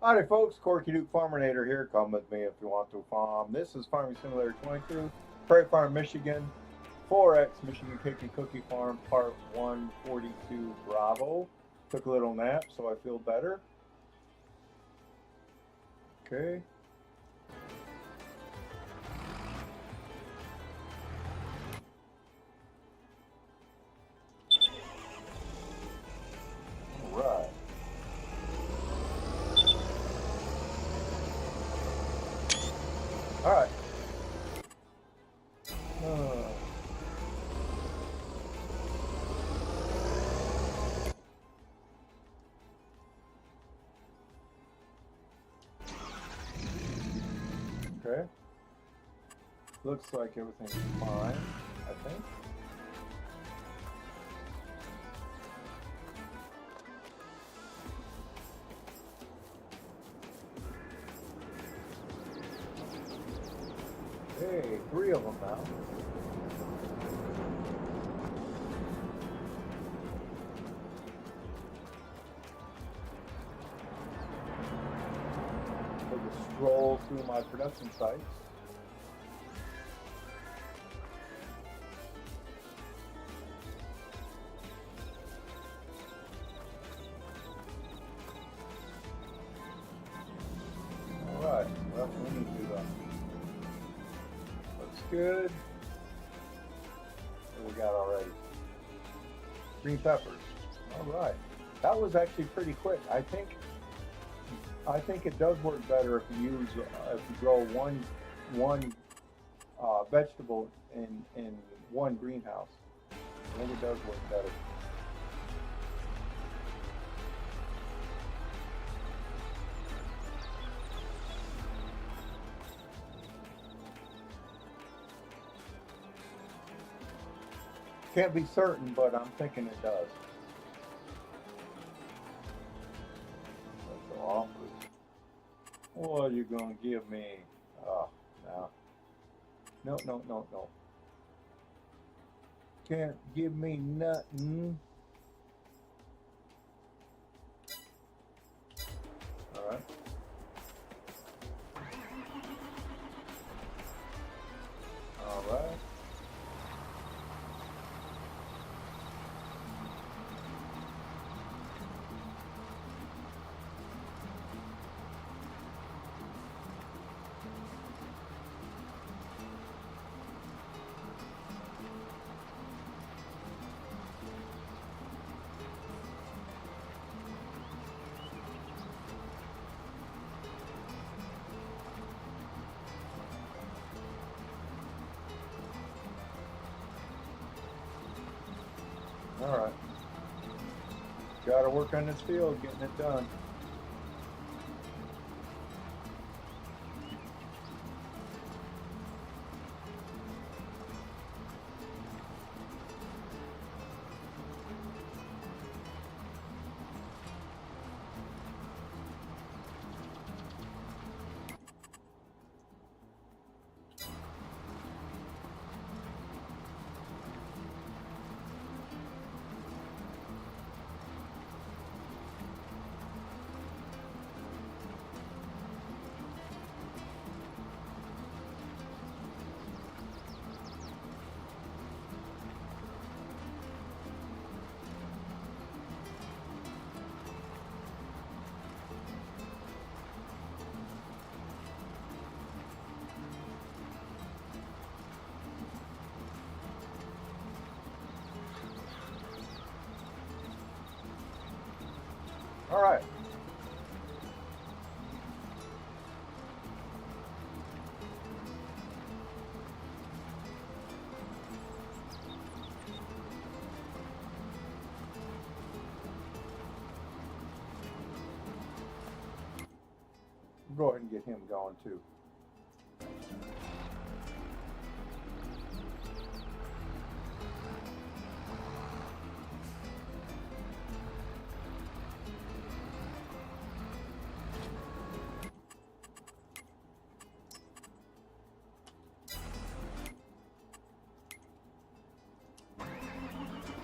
Howdy folks, Corky Duke Farminator here. Come with me if you want to farm. This is Farming Simulator 22, Prairie Farm, Michigan, 4X Michigan Cake and Cookie Farm, Part 142 Bravo. Took a little nap so I feel better. Okay. Alright. Alright. Okay. Looks like everything's fine, I think. Hey, 3 of them now. Take a stroll through my production sites. Alright, well, we need to looks good. What we got already? Green peppers. Alright. That was actually pretty quick. I think it does work better if you use if you grow one vegetable in one greenhouse. I think it does work better. Can't be certain, but I'm thinking it does. That's offers. What are you gonna give me? Oh, no. No, no, no, no. Can't give me nothing. Alright. Alright. Alright. Gotta work on this field, getting it done. Alright. Go ahead and get him going too.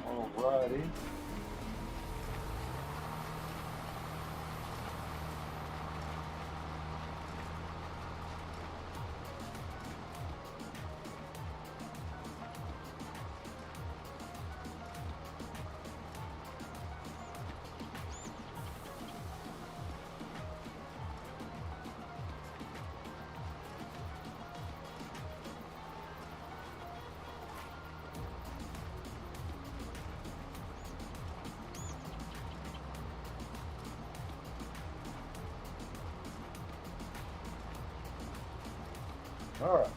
Alrighty. All right.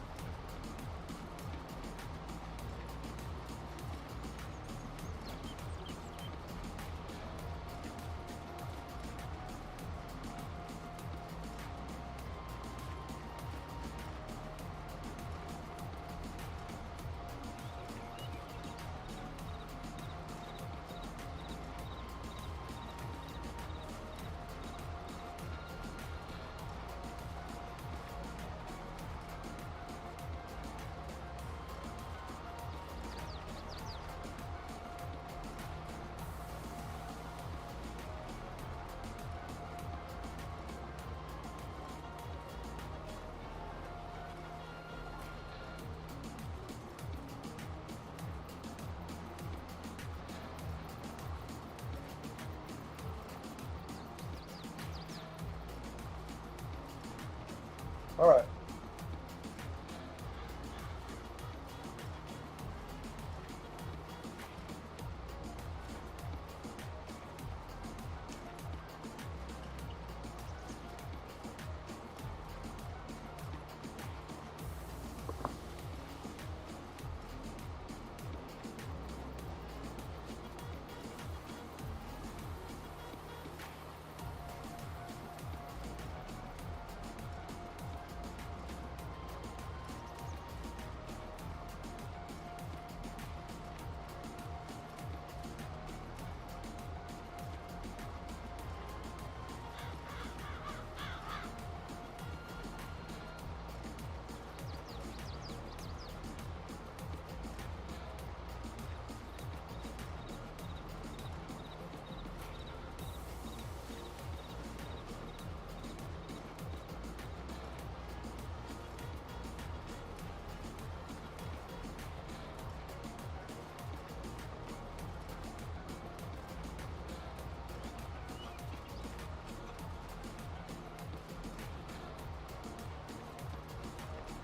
All right.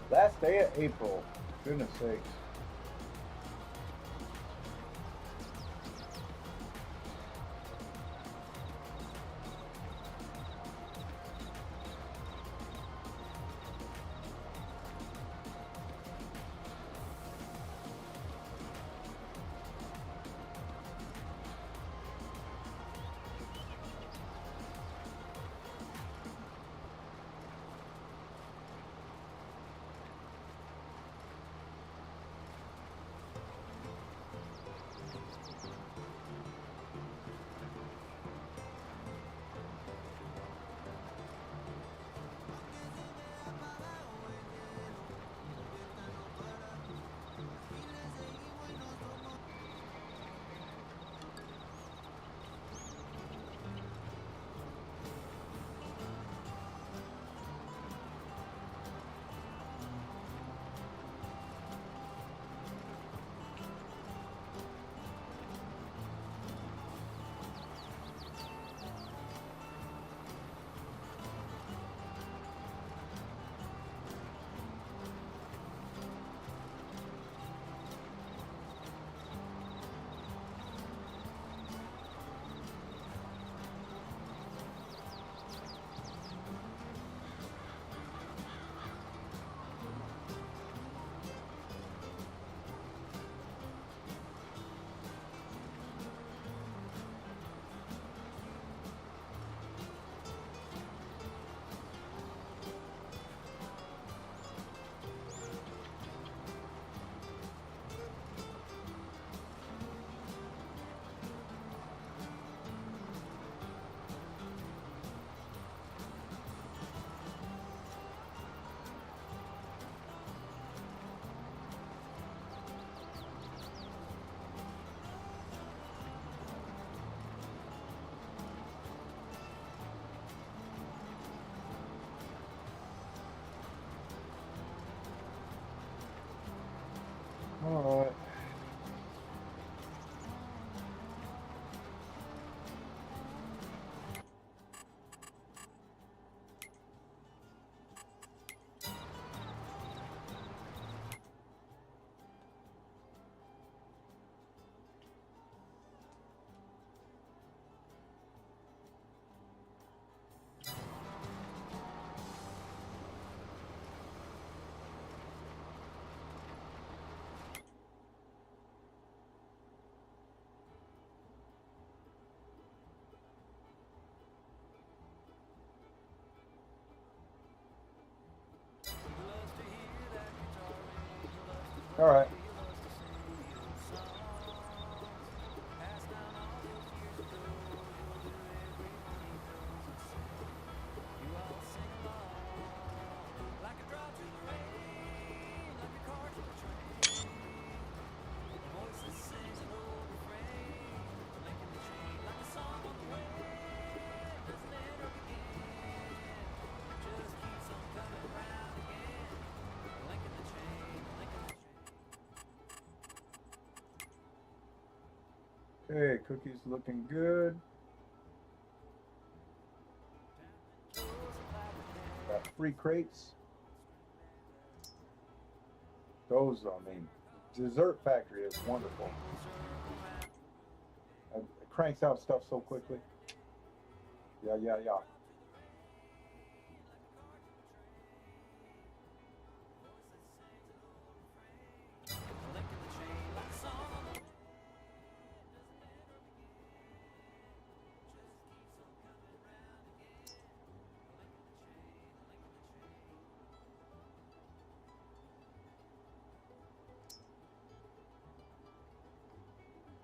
Last day of April. Goodness sakes. All right. Okay, cookies looking good. Got 3 crates. Those, I mean, Dessert Factory is wonderful. It cranks out stuff so quickly. Yeah, yeah, yeah.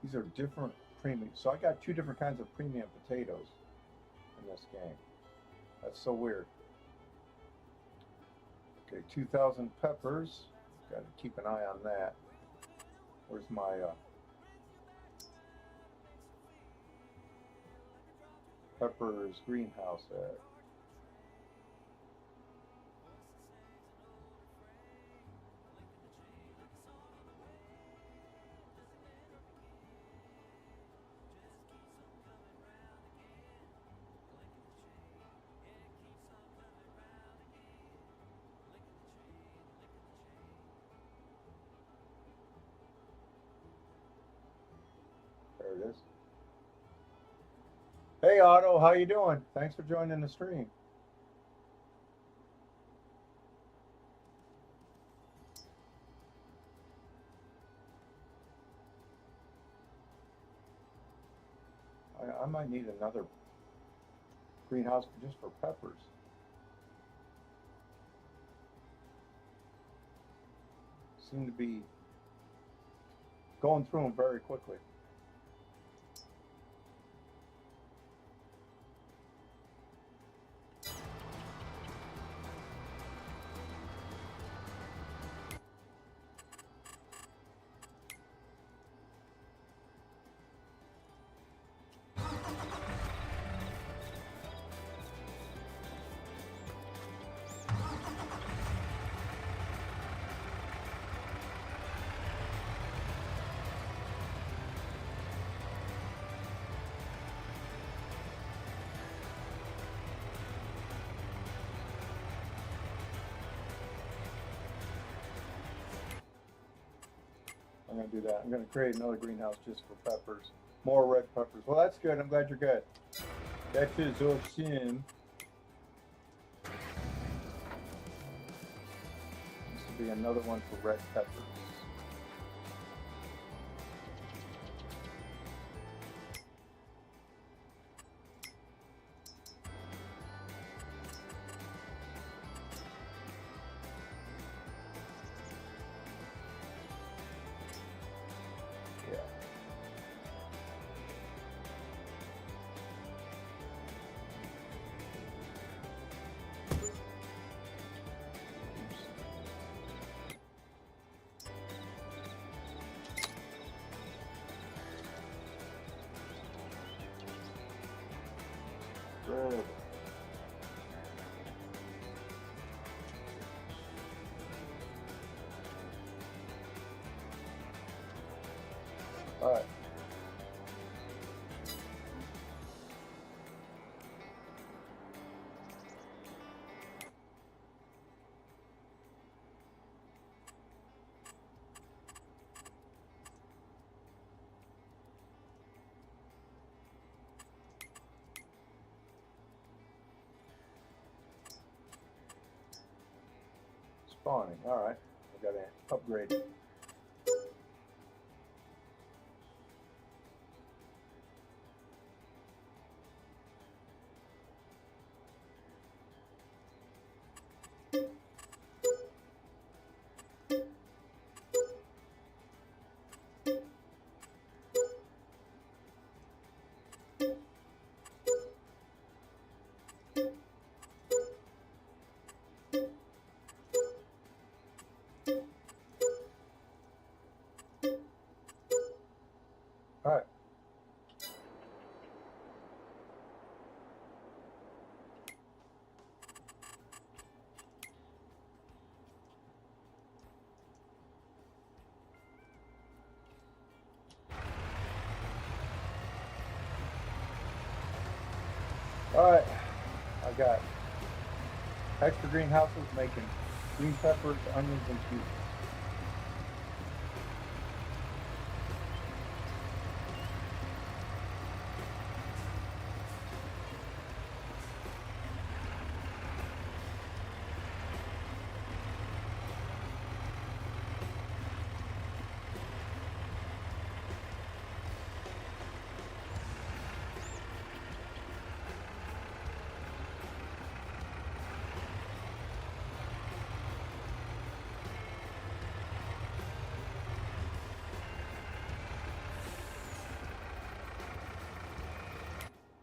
These are different premium. So I got 2 different kinds of premium potatoes in this game. That's so weird. Okay, 2,000 peppers. Got to keep an eye on that. Where's my peppers greenhouse at? There it is. Hey Otto, how you doing? Thanks for joining the stream. I might need another greenhouse just for peppers. Seem to be going through them very quickly. I'm going to do that. I'm going to create another greenhouse just for peppers. More red peppers. Well, that's good. I'm glad you're good. That is awesome. This will be another one for red peppers. Good. All right. Spawning. All right. I got to upgrade. All right, I got extra greenhouses making green peppers, onions, and peas.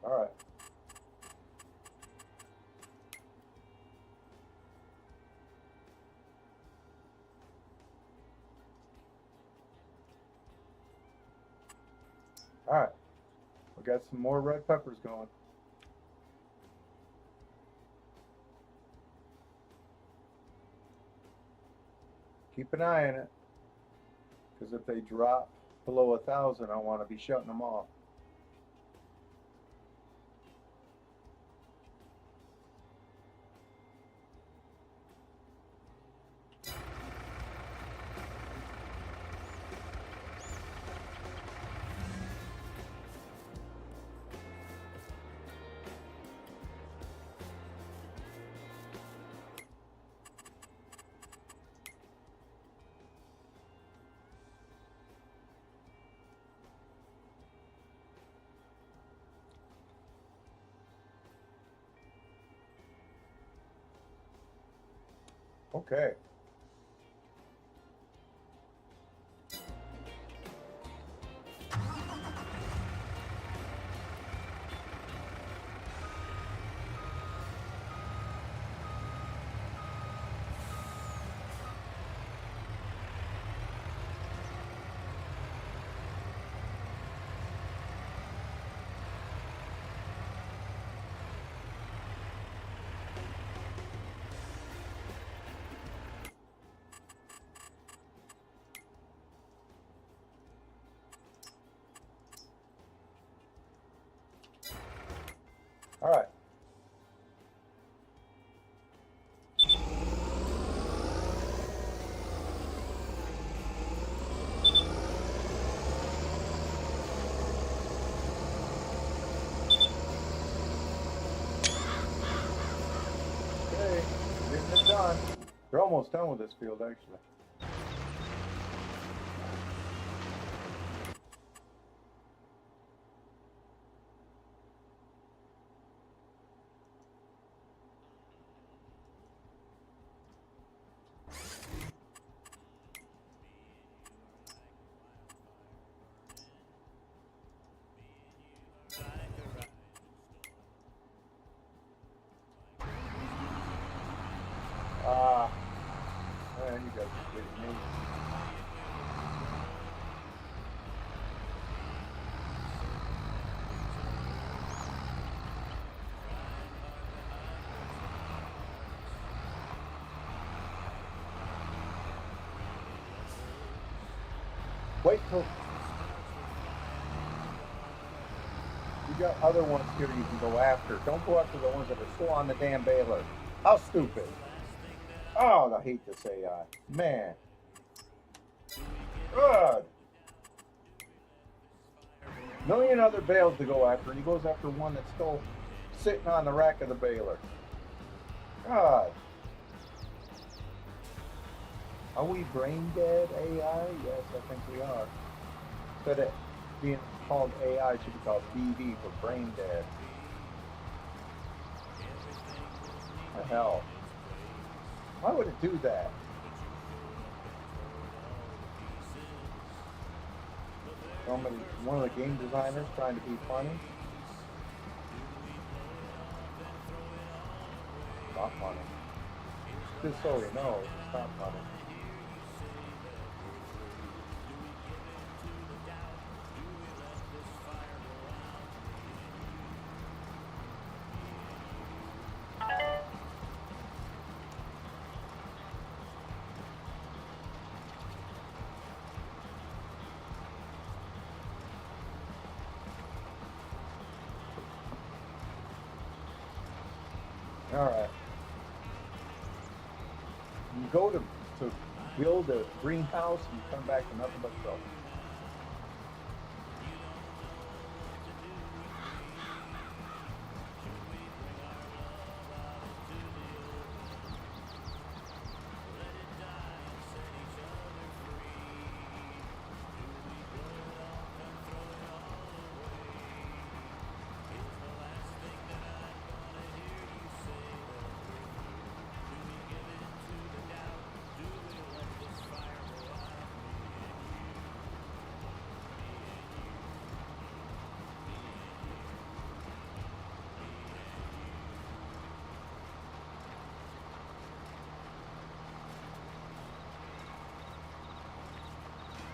All right. All right. We got some more red peppers going. Keep an eye on it, because if they drop below 1,000, I want to be shutting them off. Okay. All right. Okay. Getting it done. They're almost done with this field, actually. Ah, man, you guys are kidding me. Wait till you got other ones here you can go after. Don't go after the ones that are still on the damn baler. How stupid. Oh, I hate this AI. Man. Good. Million other bales to go after, and he goes after one that's still sitting on the rack of the baler. God. Are we brain dead AI? Yes, I think we are. Instead of being called AI, it should be called BD for brain dead. What the hell? Why would it do that? One of the game designers trying to be funny. Not funny. Just so you know, it's not funny. All right. You go to build a greenhouse and you come back to nothing but trouble.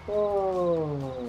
Oh.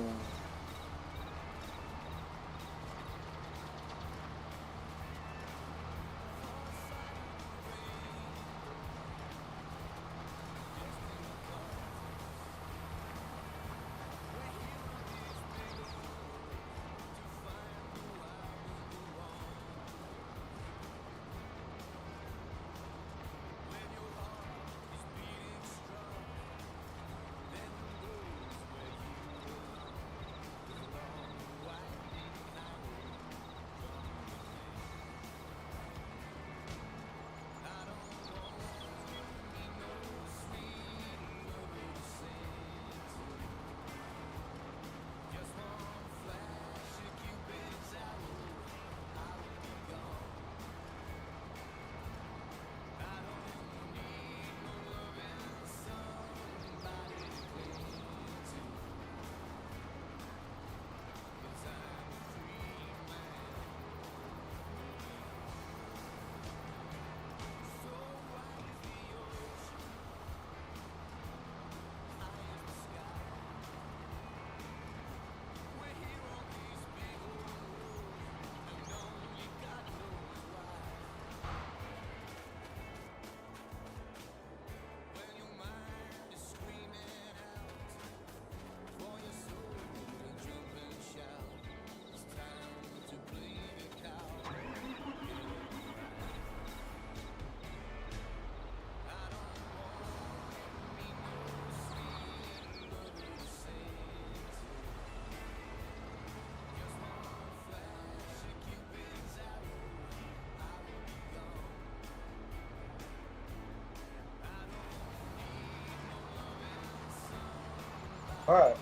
All right.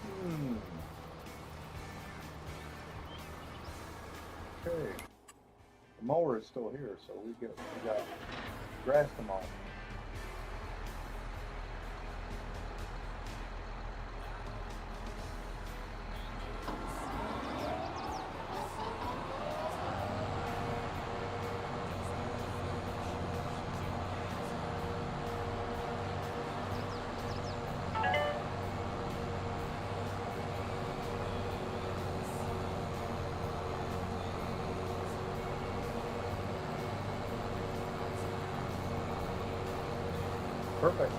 Hmm. Okay. The mower is still here, so we got grass to mow. Perfect.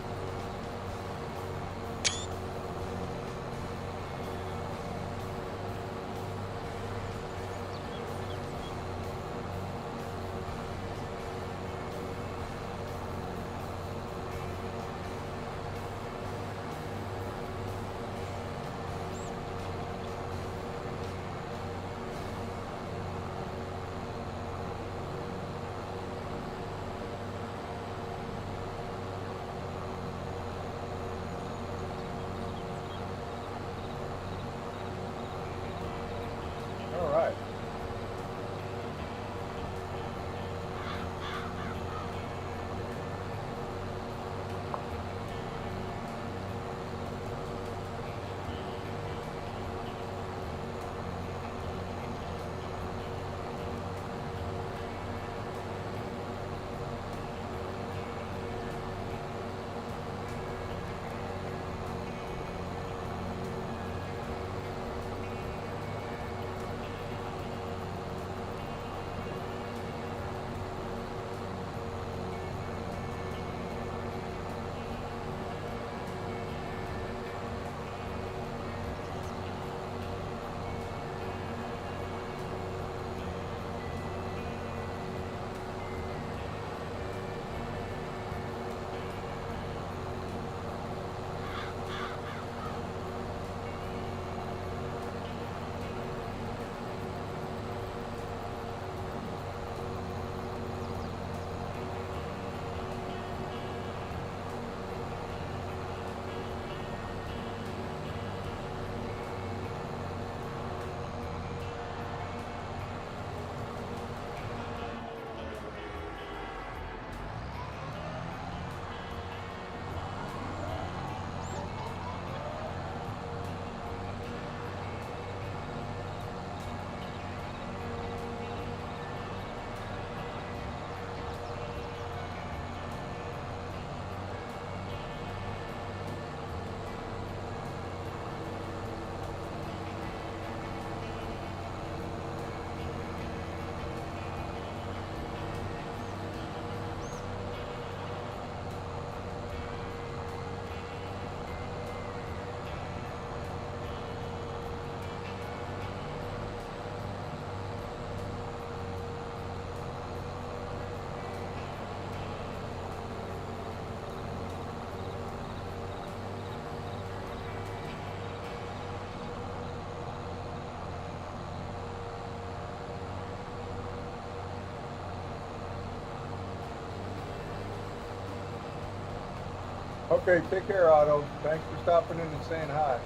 Okay, take care, Otto. Thanks for stopping in and saying hi.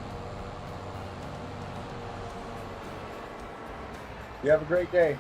You have a great day.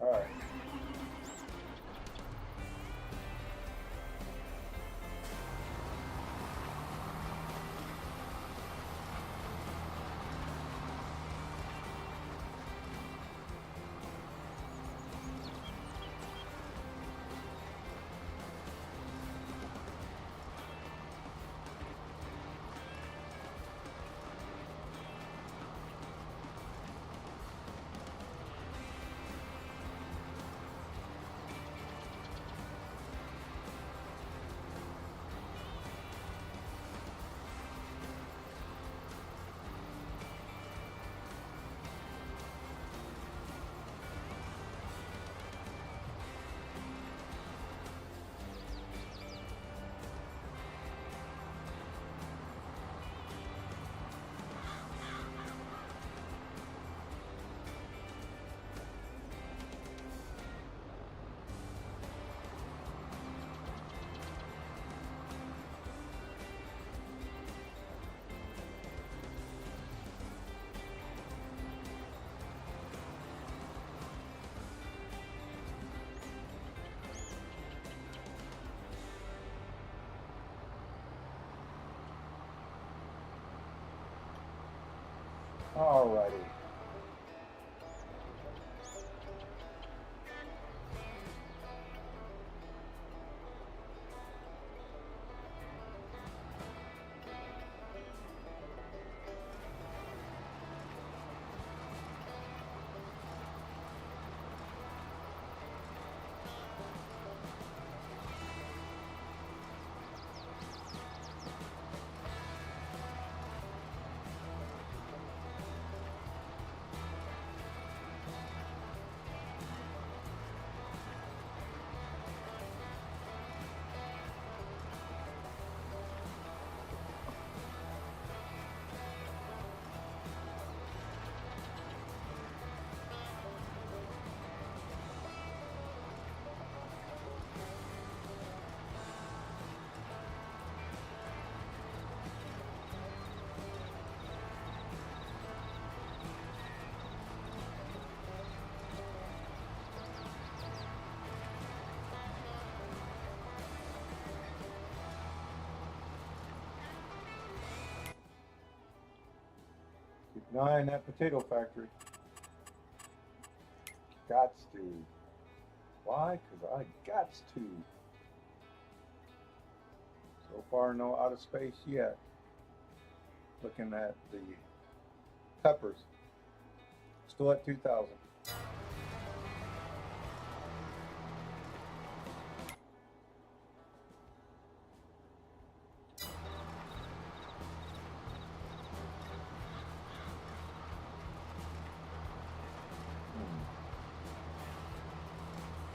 All right. All righty. Keep an eye on that potato factory. Gots to. Why? Because I gots to. So far, no out of space yet. Looking at the peppers. Still at 2,000.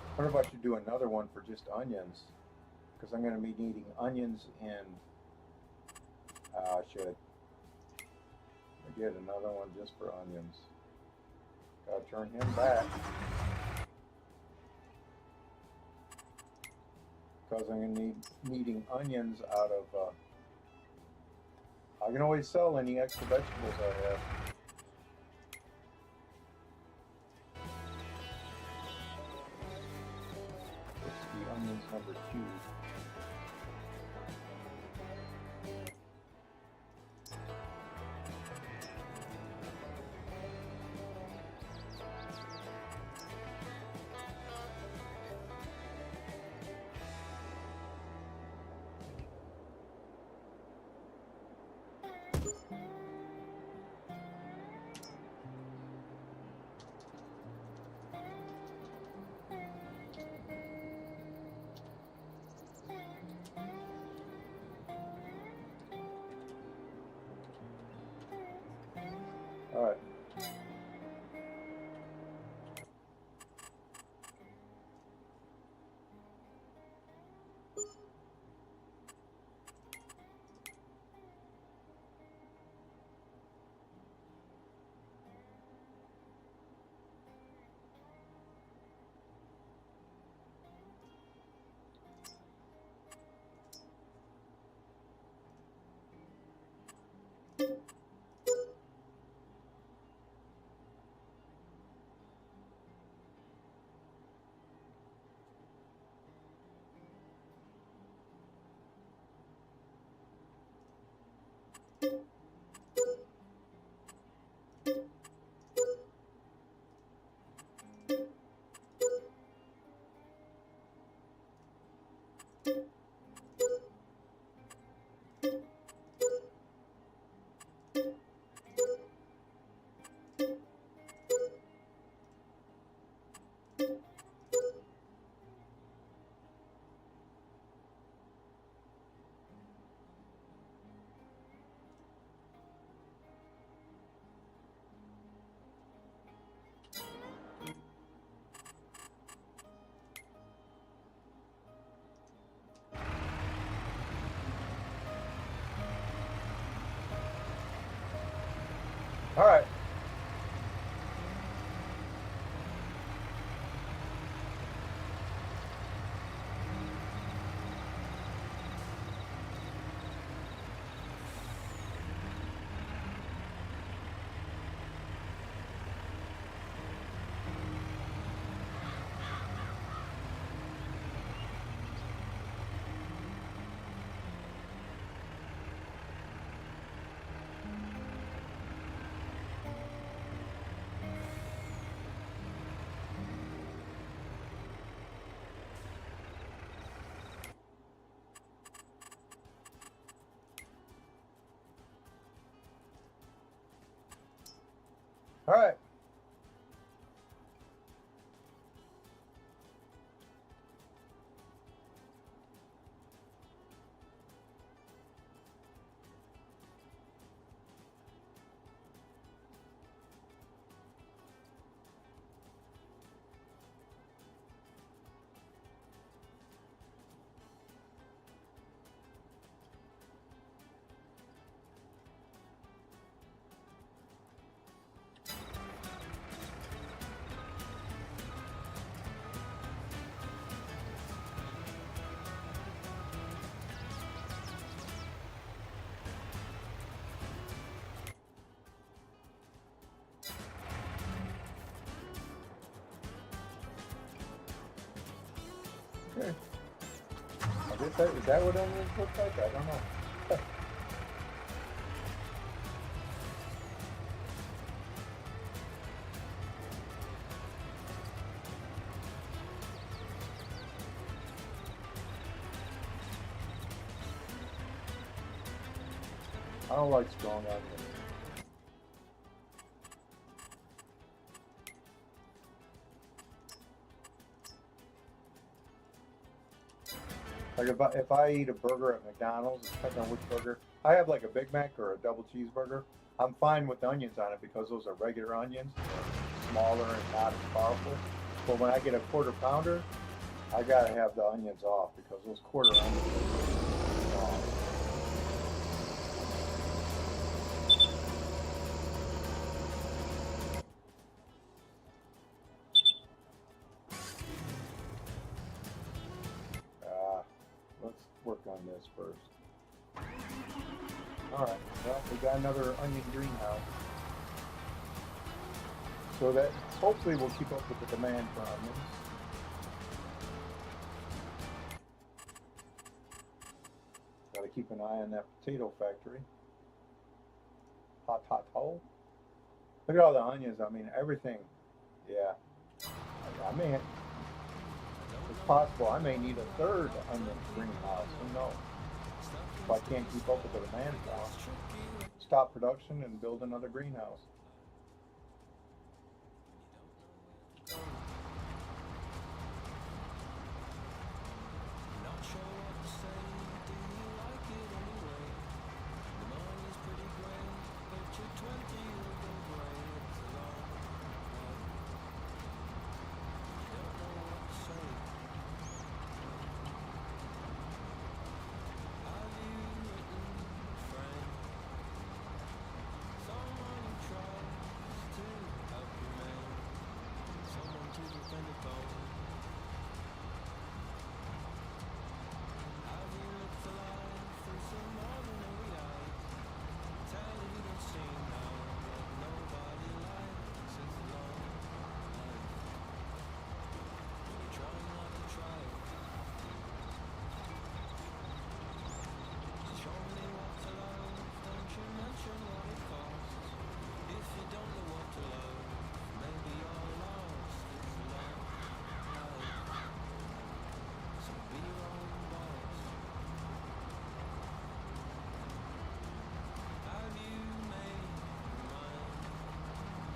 I wonder if I should do another one for just onions, because I'm going to be needing onions in. I should. I get another one just for onions. Gotta turn him back. because I'm gonna need needing onions out of. I can always sell any extra vegetables I have. Let's see, onions number 2. All right. All right. All right. Okay. I guess is that what onions look like? I don't know. I don't like strong onions. Like if I eat a burger at McDonald's, depending on which burger, I have like a Big Mac or a double cheeseburger. I'm fine with onions on it because those are regular onions, smaller and not as powerful. But when I get a quarter pounder, I gotta have the onions off because those quarter onions are strong. this first. All right, well, we got another onion greenhouse. So that hopefully will keep up with the demand for onions. Got to keep an eye on that potato factory. Hot, hot, hole. Look at all the onions. I mean, everything. Yeah. I may have, it's possible I may need a third onion greenhouse. Who knows? If I can't keep up with the demand now, stop production and build another greenhouse.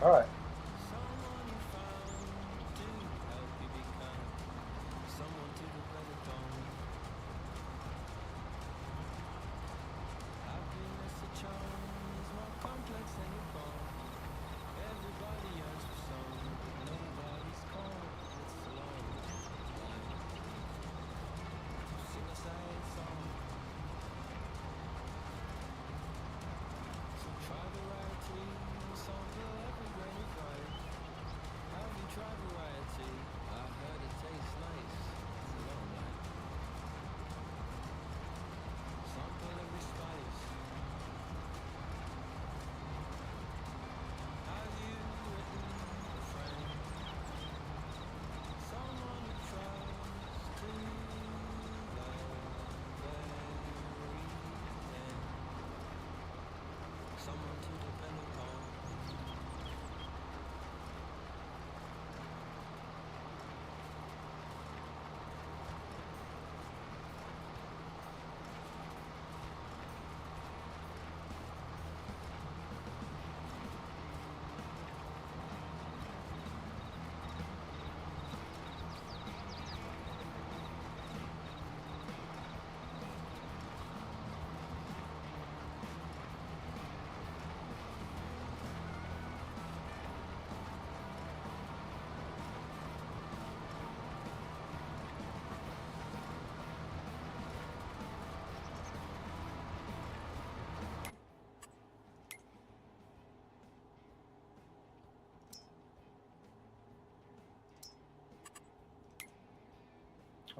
All right.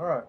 All right.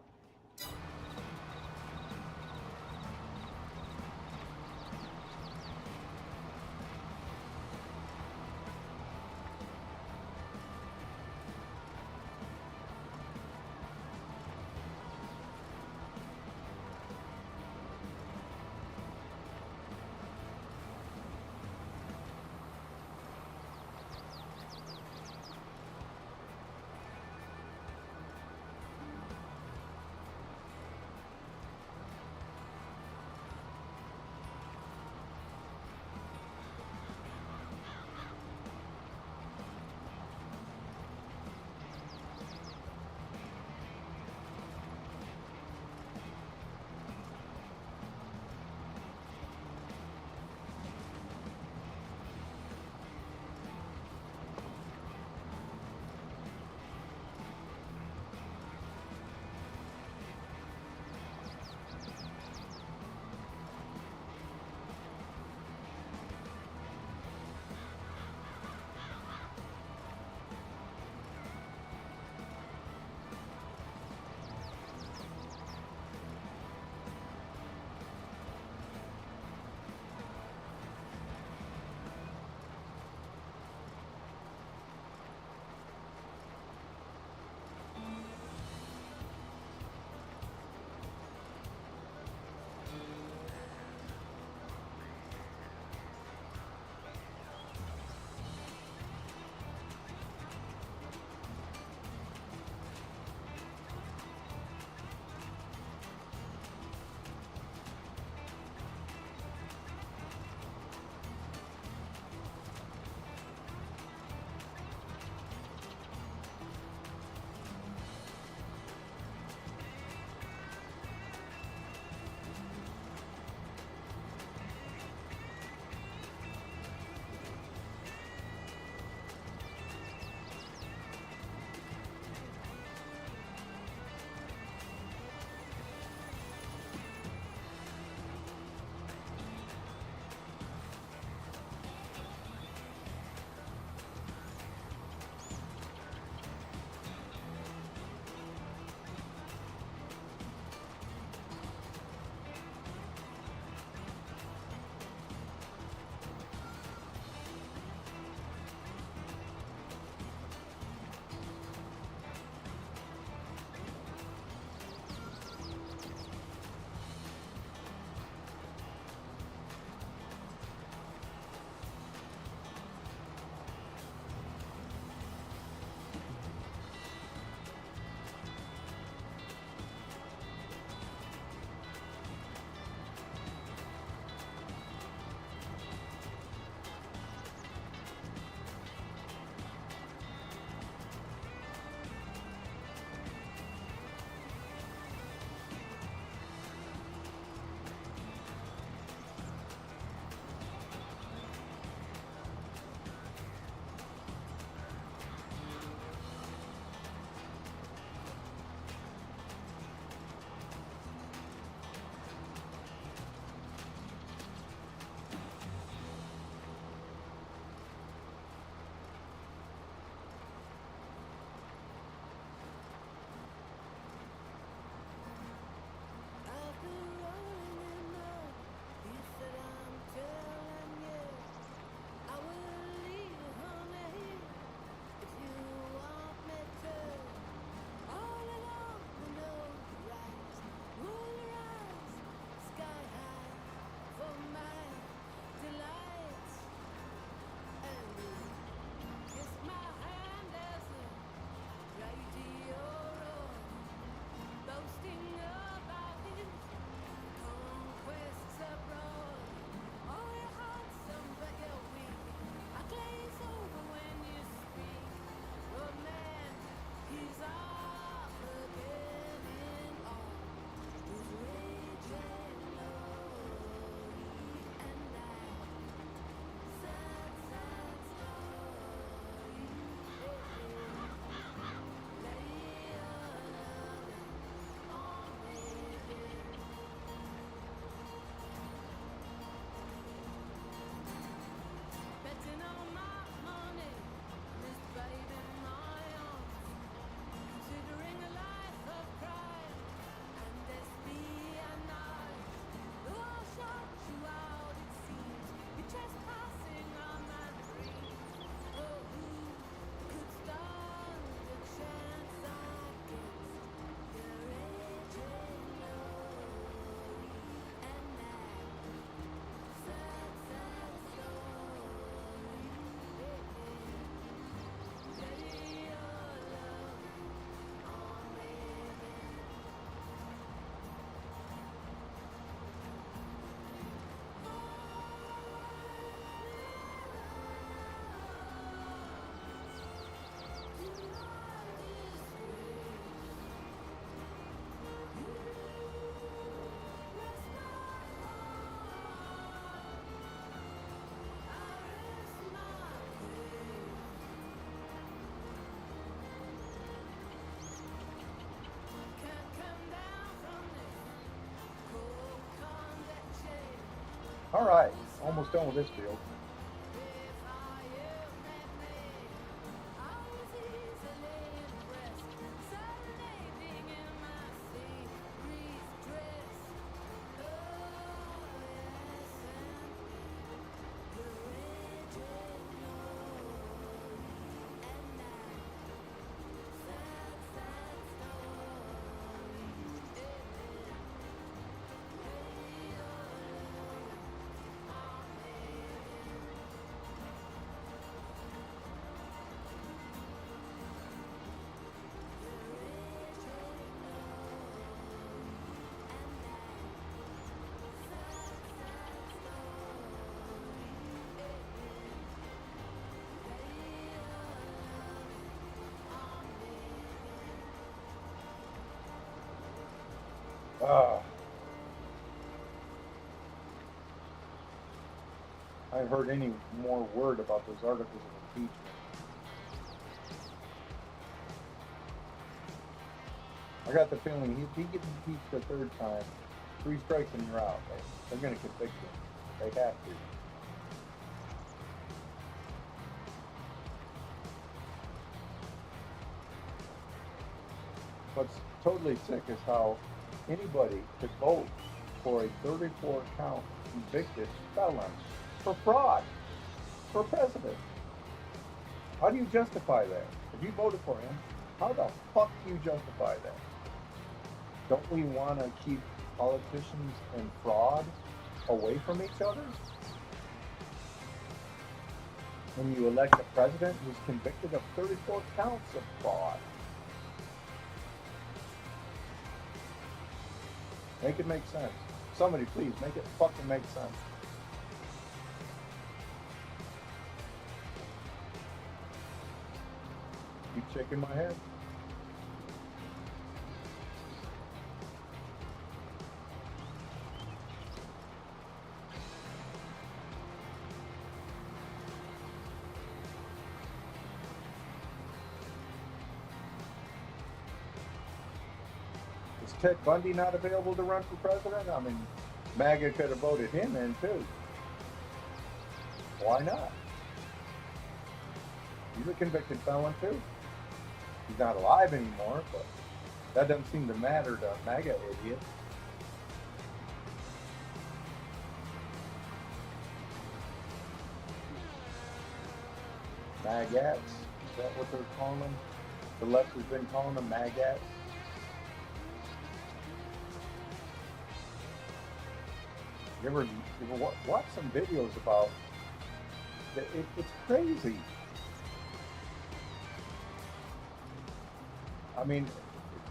All right, almost done with this field. Ah, I haven't heard any more word about those articles of impeachment. I got the feeling if he gets impeached a third time, 3 strikes and you're out. They're going to convict him. They have to. What's totally sick is how anybody could vote for a 34 count convicted felon for fraud for president. How do you justify that? If you voted for him, how the fuck do you justify that? Don't we want to keep politicians and fraud away from each other? When you elect a president who's convicted of 34 counts of fraud. Make it make sense. Somebody please make it fucking make sense. Keep shaking my head. Is Ted Bundy not available to run for president? I mean, MAGA could have voted him in too. Why not? He's a convicted felon too. He's not alive anymore, but that doesn't seem to matter to MAGA idiots. Magats, is that what they're calling them? The left has been calling them magats. You ever watch some videos about it's crazy. I mean,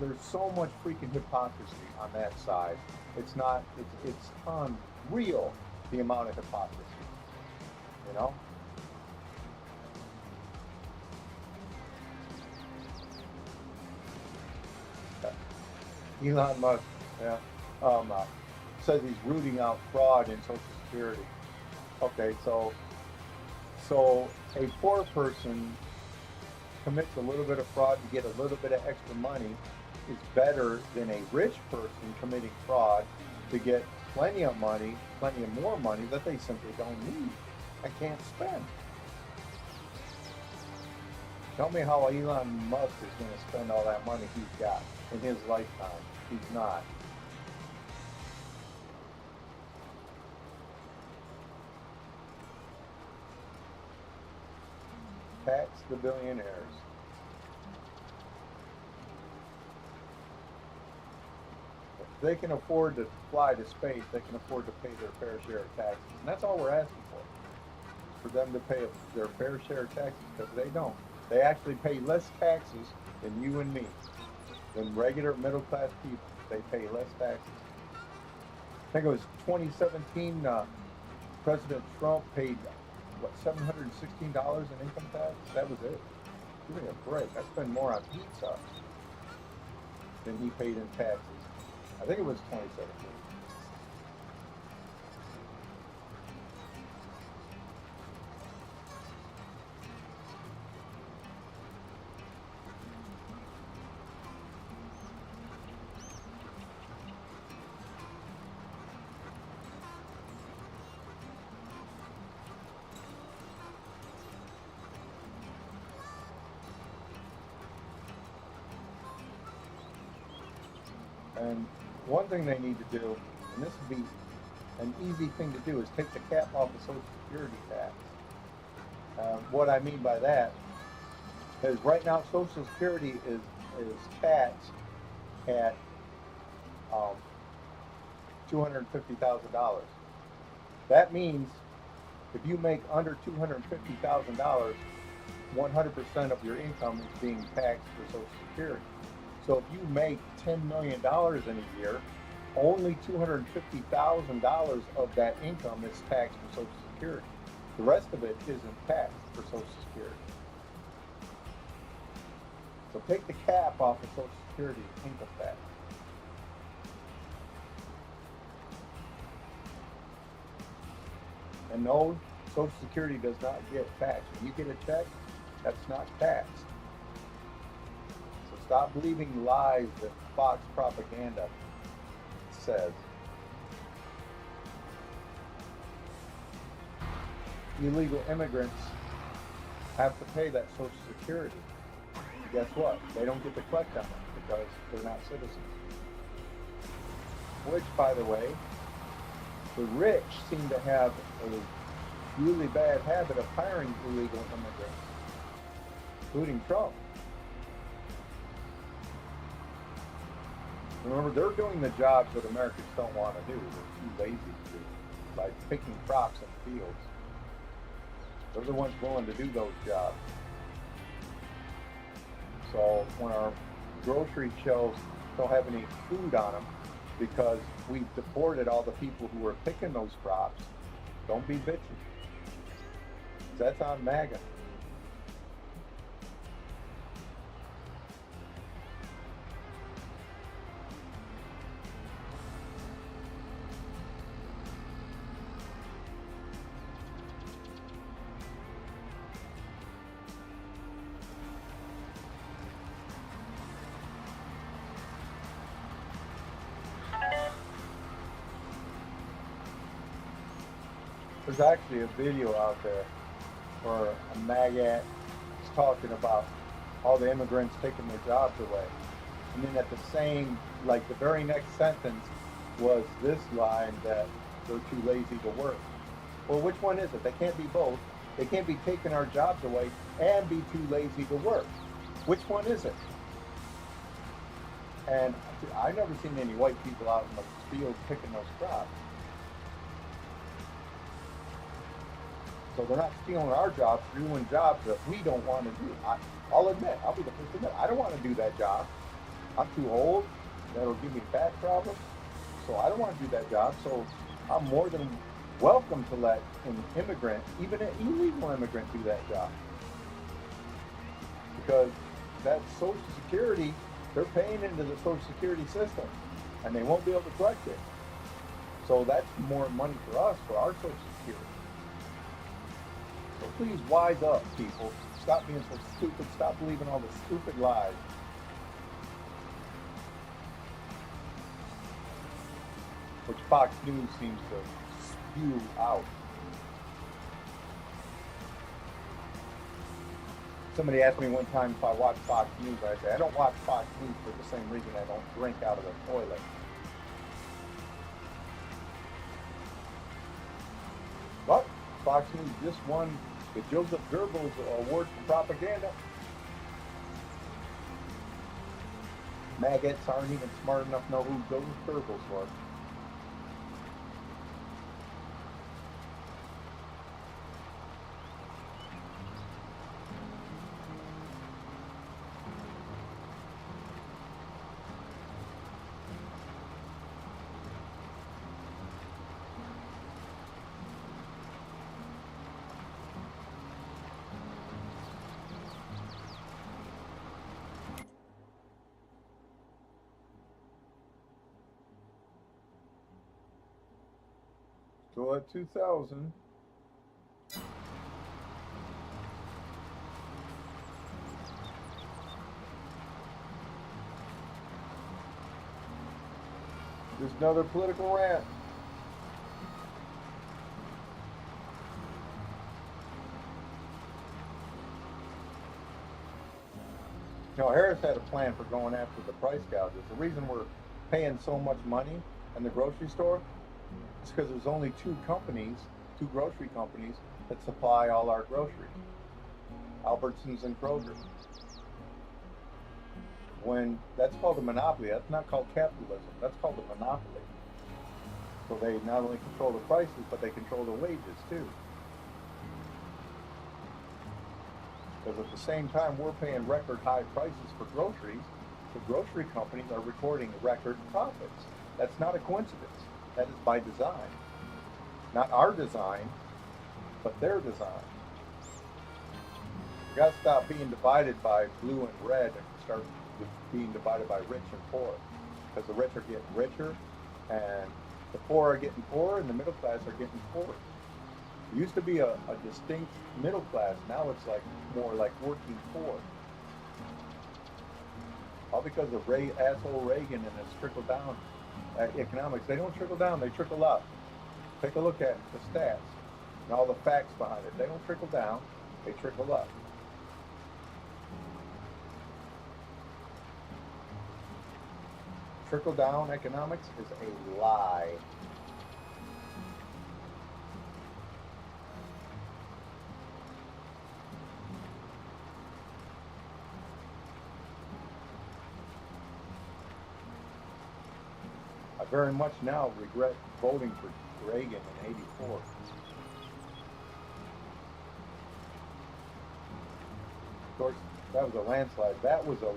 there's so much freaking hypocrisy on that side. It's not, it's unreal the amount of hypocrisy, you know? Elon Musk, yeah, says he's rooting out fraud in Social Security. Okay, so a poor person commits a little bit of fraud to get a little bit of extra money is better than a rich person committing fraud to get plenty of money, plenty of more money that they simply don't need and can't spend. Tell me how Elon Musk is going to spend all that money he's got in his lifetime. He's not. Tax the billionaires. If they can afford to fly to space, they can afford to pay their fair share of taxes. And that's all we're asking for them to pay their fair share of taxes, because they don't. They actually pay less taxes than you and me. Than regular middle-class people. They pay less taxes. I think it was 2017, President Trump paid, what, $716 in income tax? That was it. Give me a break. I spend more on pizza than he paid in taxes. I think it was 2017. And one thing they need to do, and this would be an easy thing to do, is take the cap off the Social Security tax. What I mean by that is right now Social Security is taxed at $250,000. That means if you make under $250,000, 100% of your income is being taxed for Social Security. So if you make $10 million in a year, only $250,000 of that income is taxed for Social Security. The rest of it isn't taxed for Social Security. So take the cap off of Social Security income tax. And no, Social Security does not get taxed. When you get a check, that's not taxed. So stop believing lies that Fox propaganda says. Illegal immigrants have to pay that Social Security. Guess what? They don't get to collect on it because they're not citizens. Which, by the way, the rich seem to have a really bad habit of hiring illegal immigrants, including Trump. Remember, they're doing the jobs that Americans don't want to do. They're too lazy to do, like picking crops in the fields. They're the ones willing to do those jobs. So when our grocery shelves don't have any food on them because we've deported all the people who were picking those crops, don't be bitching. That's on MAGA. There's actually a video out there where a MAGA is talking about all the immigrants taking their jobs away. And then at the same, like the very next sentence was this line that they're too lazy to work. Well, which one is it? They can't be both. They can't be taking our jobs away and be too lazy to work. Which one is it? And I've never seen any white people out in the field picking those crops. So they're not stealing our jobs, they're doing jobs that we don't want to do. I'll admit, I'll be the first to admit, I don't want to do that job. I'm too old, that'll give me back problems, so I don't want to do that job. So I'm more than welcome to let an immigrant, even an illegal immigrant, do that job. Because that Social Security, they're paying into the Social Security system, and they won't be able to collect it. So that's more money for us, for our Social Security. So please wise up, people. Stop being so stupid. Stop believing all the stupid lies. Which Fox News seems to spew out. Somebody asked me one time if I watch Fox News. I said, I don't watch Fox News for the same reason I don't drink out of the toilet. But Fox News just won the Joseph Goebbels Award for propaganda. Maggots aren't even smart enough to know who Joseph Goebbels was. So at 2000, there's another political rant. You know, Harris had a plan for going after the price gougers. The reason we're paying so much money in the grocery store? It's because there's only two companies, two grocery companies that supply all our groceries, Albertsons and Kroger. When that's called a monopoly, that's not called capitalism, that's called a monopoly. So they not only control the prices, but they control the wages too. Because at the same time we're paying record high prices for groceries, the grocery companies are recording record profits. That's not a coincidence. That is by design. Not our design, but their design. We got to stop being divided by blue and red and start being divided by rich and poor. Because the rich are getting richer, and the poor are getting poorer, and the middle class are getting poorer. It used to be a distinct middle class. Now it's like more like working poor. All because of asshole Reagan and his trickle down economics. They don't trickle down, they trickle up. Take a look at the stats and all the facts behind it. They don't trickle down, they trickle up. Trickle down economics is a lie. I very much now regret voting for Reagan in '84. Of course, that was a landslide. That was a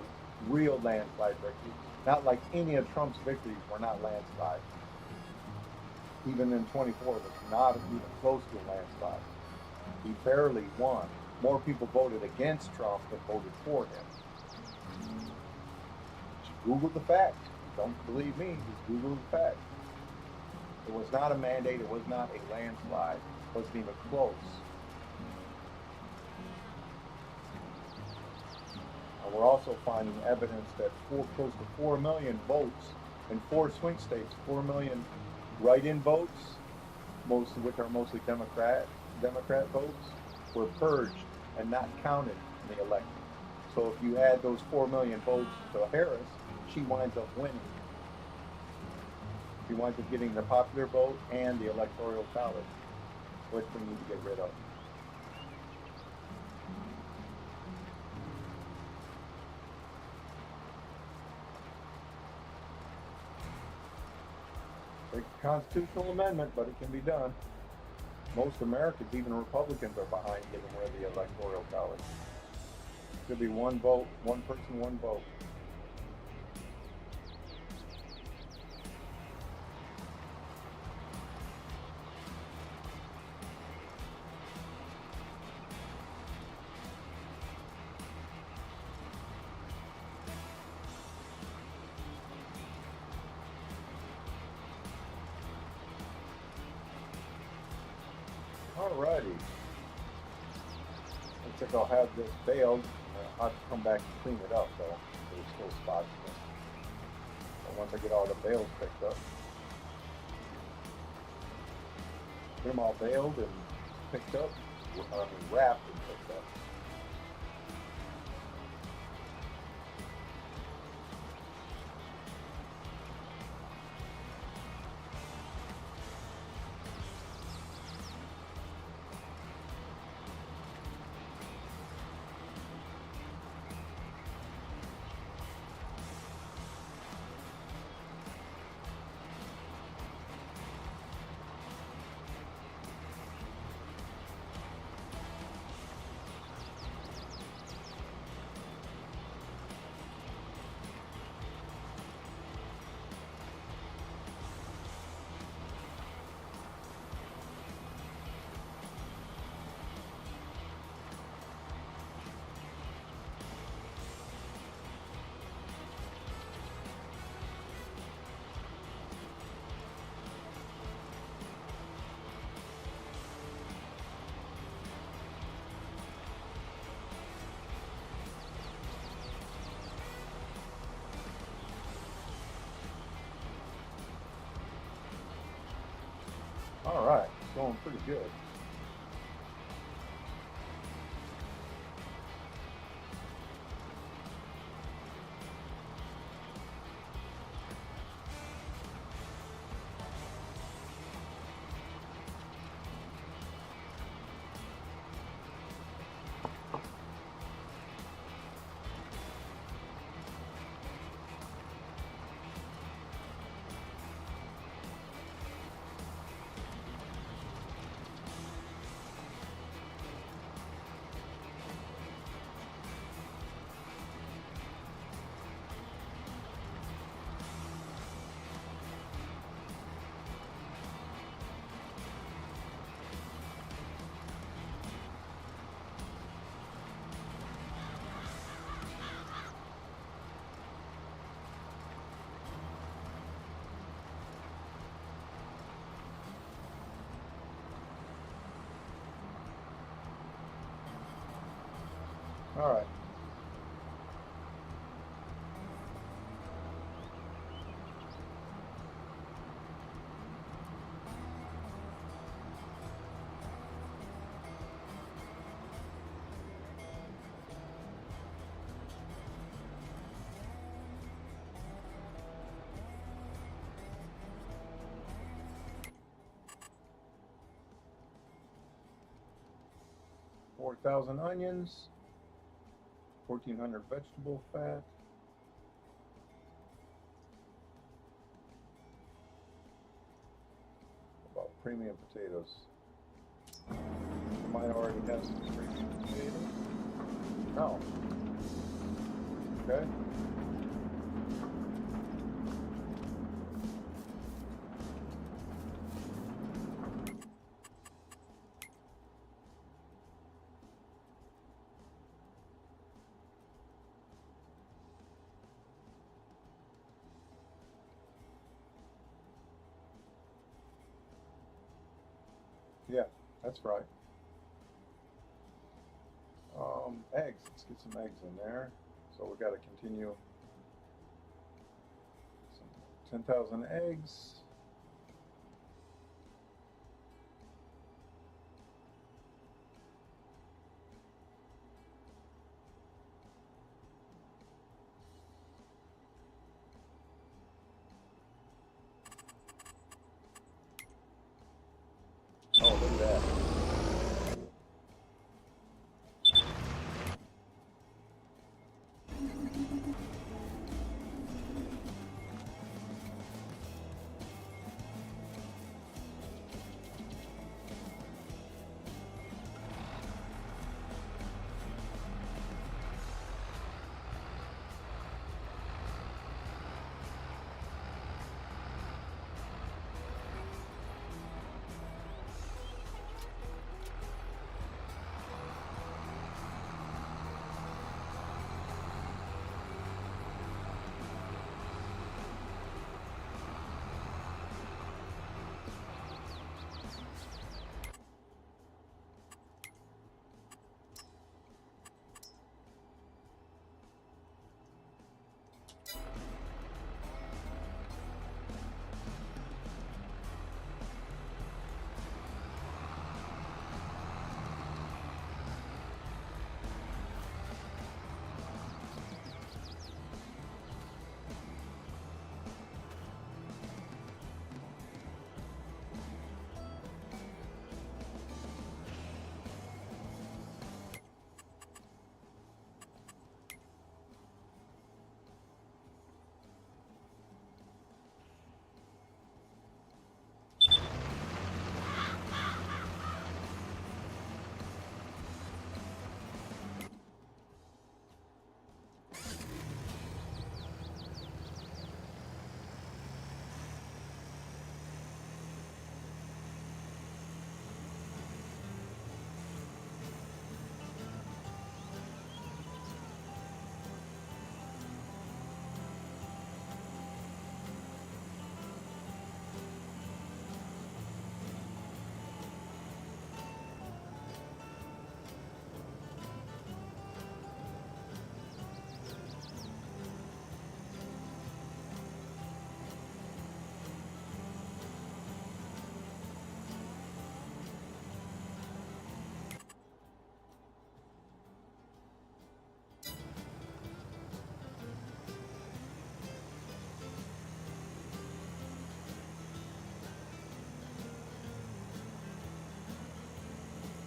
real landslide victory. Not like any of Trump's victories were not landslides. Even in '24, it was not even close to a landslide. He barely won. More people voted against Trump than voted for him. Just Google the facts. Don't believe me, just Google the facts. It was not a mandate, it was not a landslide. It wasn't even close. And we're also finding evidence that close to 4 million votes in 4 swing states, 4 million write-in votes, most of which are mostly Democrat votes, were purged and not counted in the election. So if you add those 4 million votes to Harris, she winds up winning. She winds up getting the popular vote and the electoral college, which we need to get rid of. It's a constitutional amendment, but it can be done. Most Americans, even Republicans, are behind getting rid of the electoral college. It should be one vote, one person, one vote. Alrighty. Looks like I'll have this baled. I'll have to come back and clean it up though. There's still spots in it. But once I get all the bales picked up. Get them all baled and picked up. Wrapped and picked up. Alright, it's going pretty good. All right. Four thousand onions, 1,400 vegetable fat, about premium potatoes. Mine already has some premium potatoes. No. Okay. Yeah, that's right. Eggs. Let's get some eggs in there. So we got to continue. Some 10,000 eggs. Oh, look at that.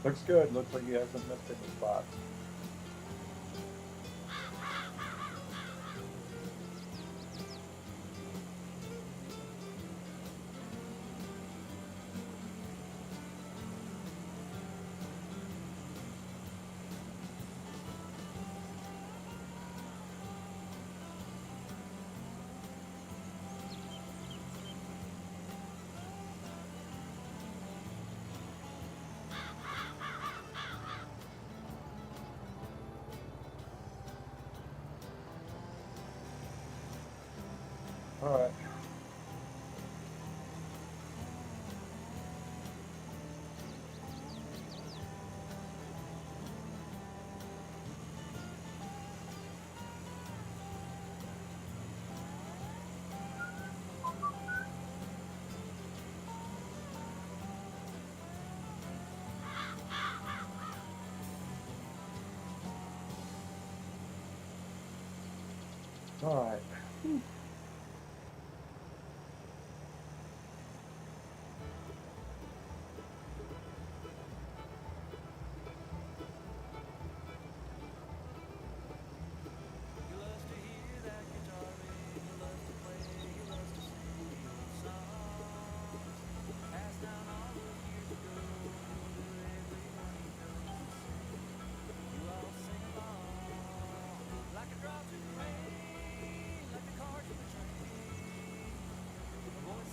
Looks good. Looks like he hasn't missed any spots. All right. All right.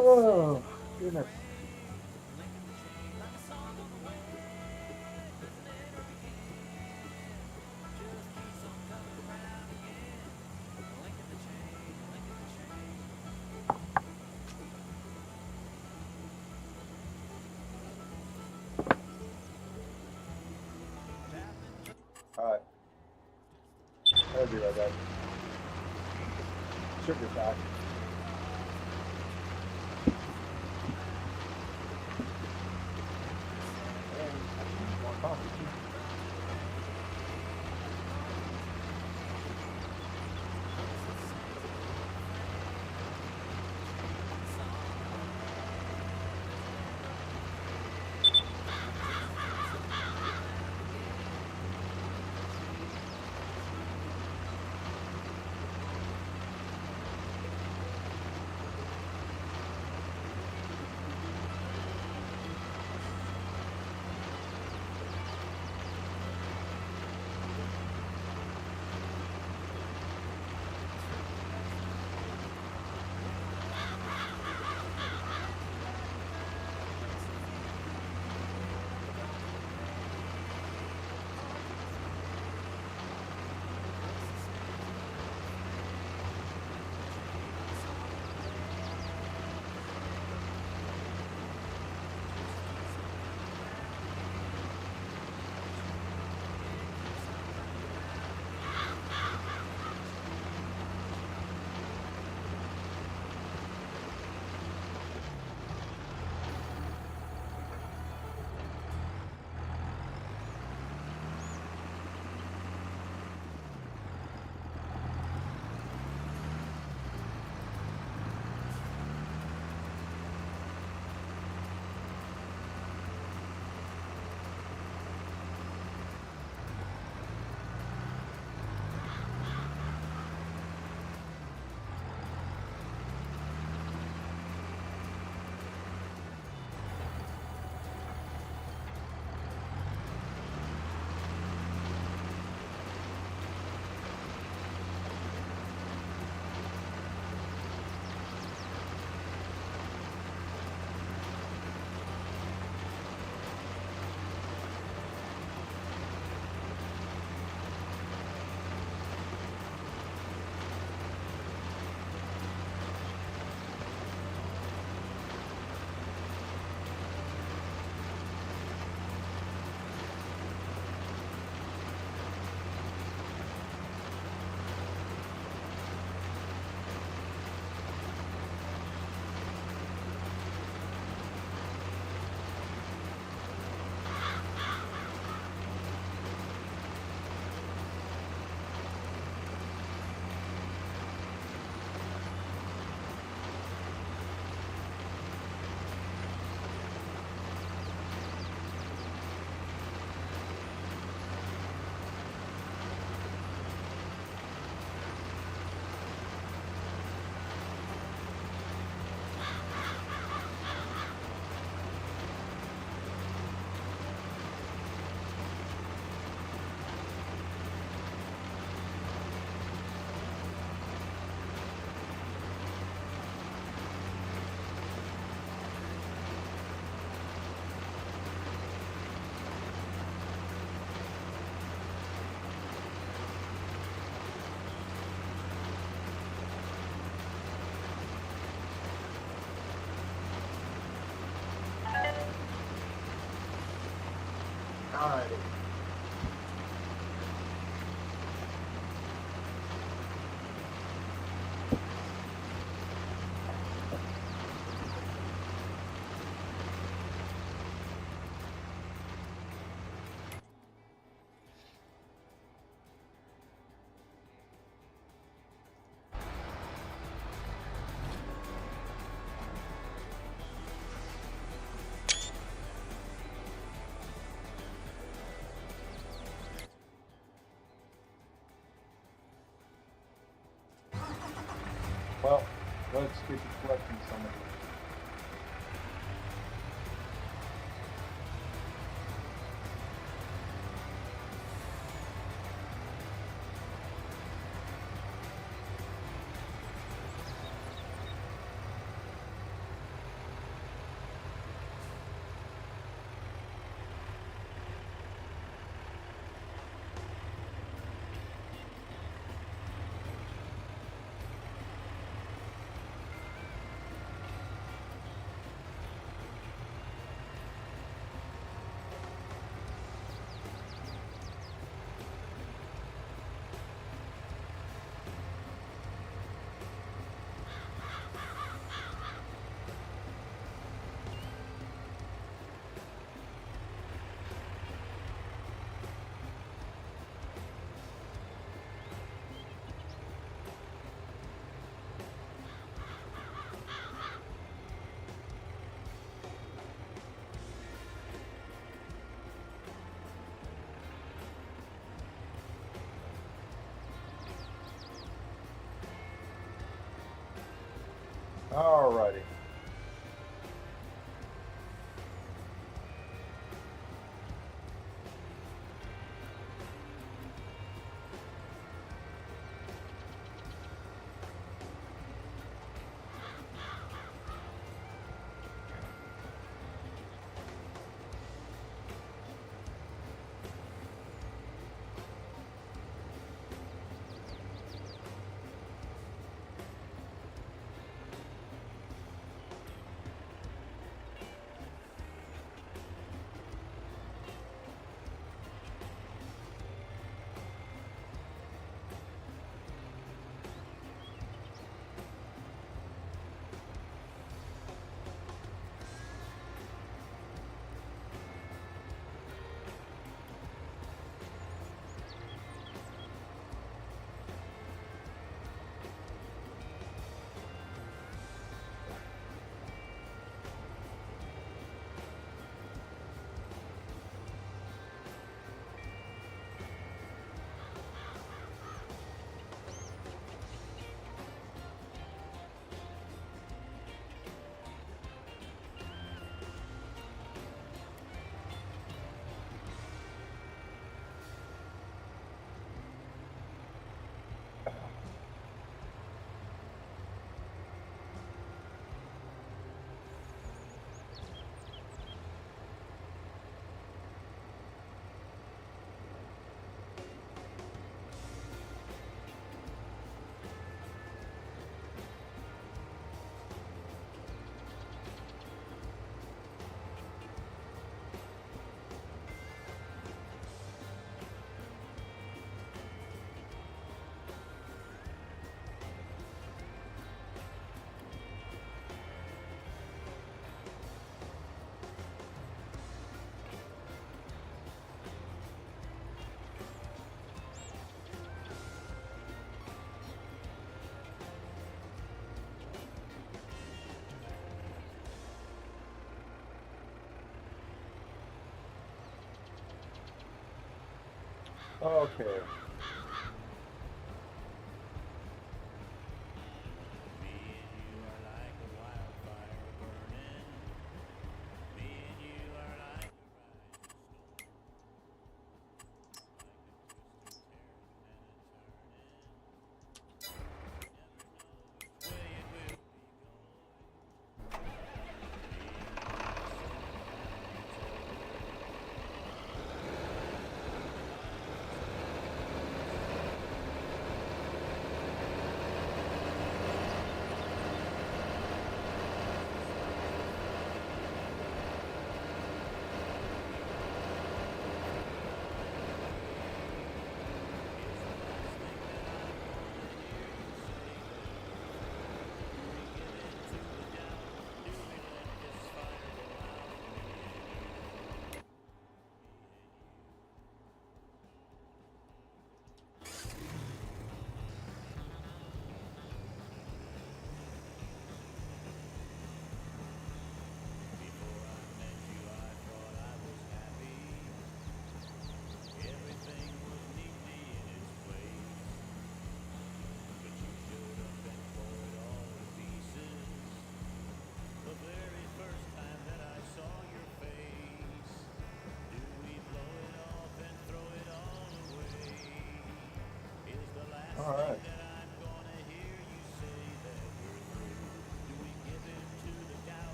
Oh, goodness. All right. I'll be right back. Sugar back. And more coffee too. Well, let's get to collecting some of these. Alrighty. Okay.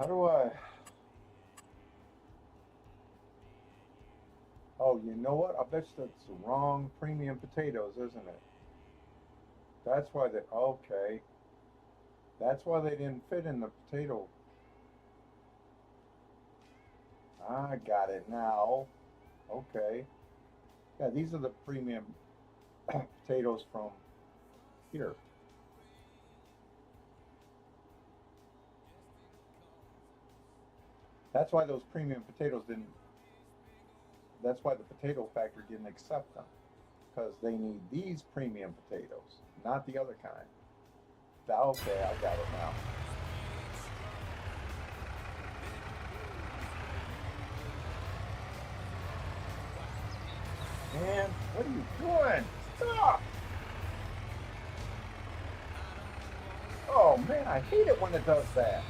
How do I? Oh, you know what? I bet that's the wrong premium potatoes, isn't it? That's why they. Okay. That's why they didn't fit in the potato. I got it now. Okay. Yeah, these are the premium potatoes from here. That's why those premium potatoes didn't. That's why the potato factory didn't accept them because they need these premium potatoes, not the other kind. Okay, I got it now. Man, what are you doing? Stop! Oh man, I hate it when it does that.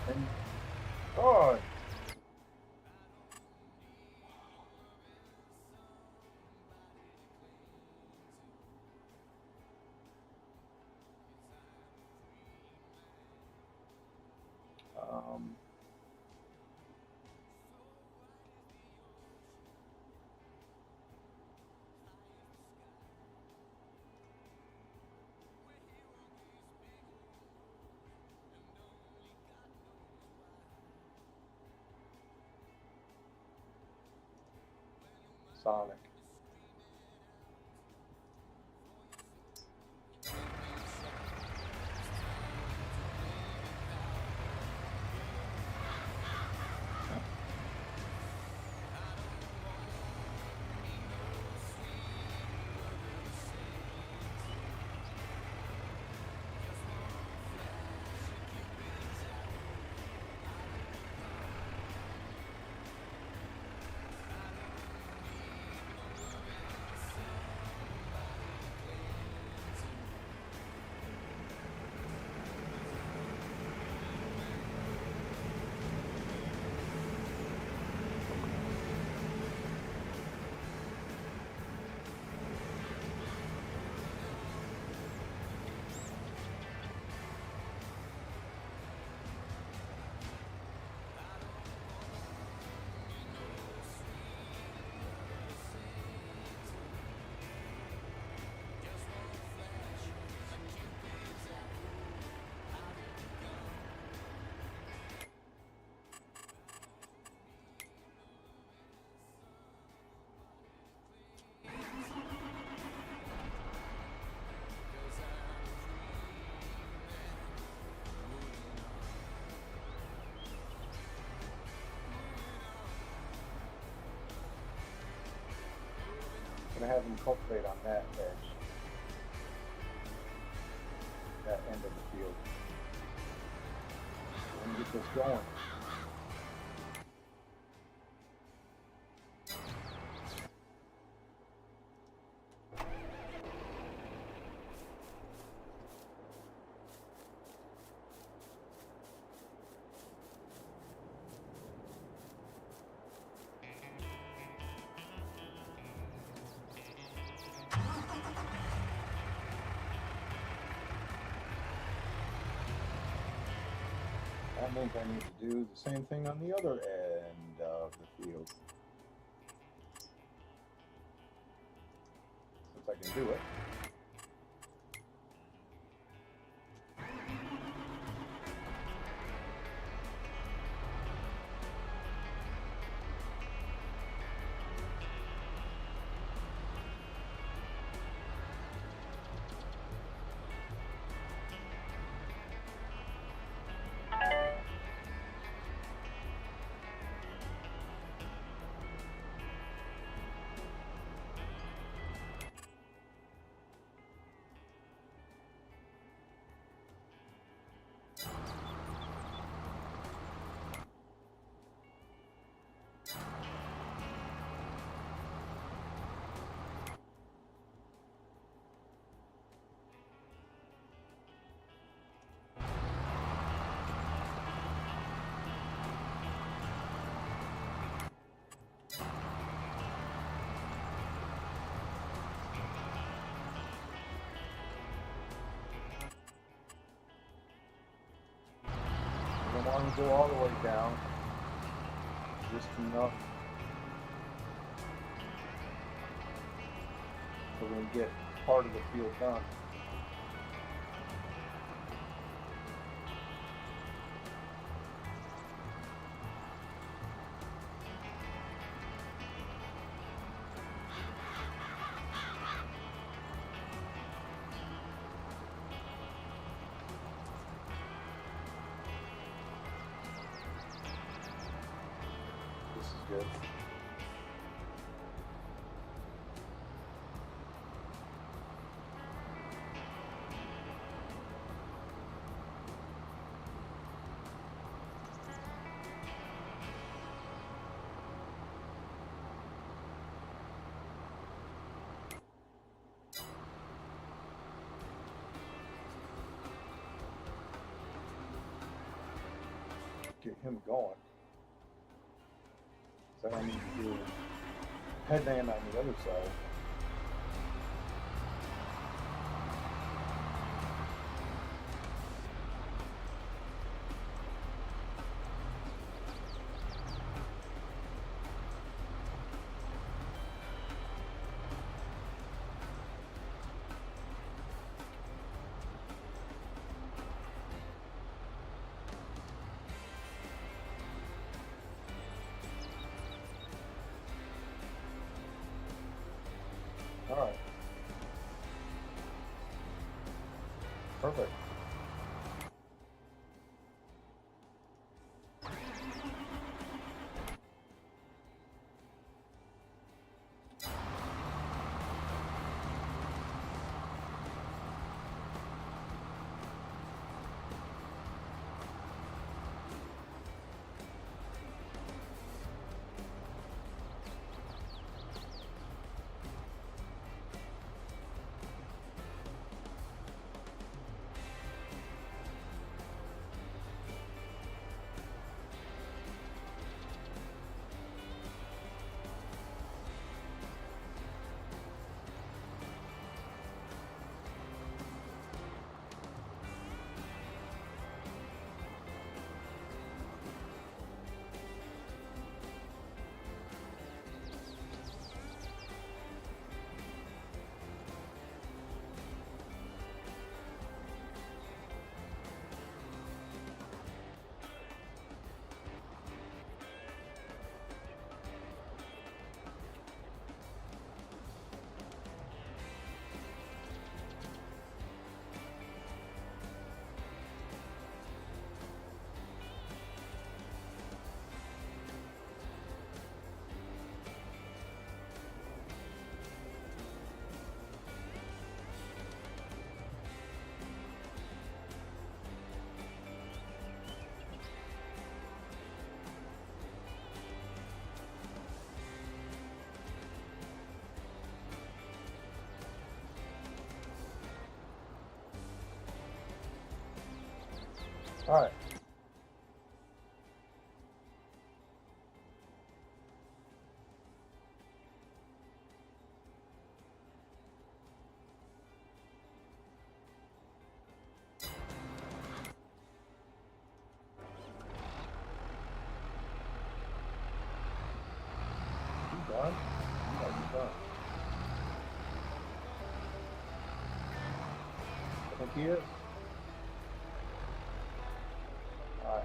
And oh, um, Sonic. Gonna have them cultivate on that edge, that end of the field. We're gonna get this going. That means I need to do the same thing on the other end of the field. Since I can do it. want to go all the way down, just enough so we can get part of the field done. This is good. Get him going. So I need to do headband on the other side. All right. Perfect. All right. You done? Yeah, you done. I think he is. All right.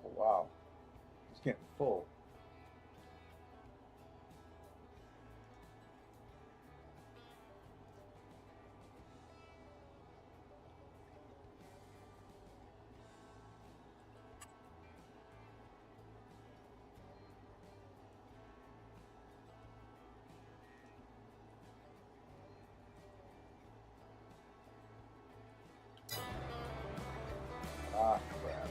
Oh, wow. It's getting full. Ah, crap.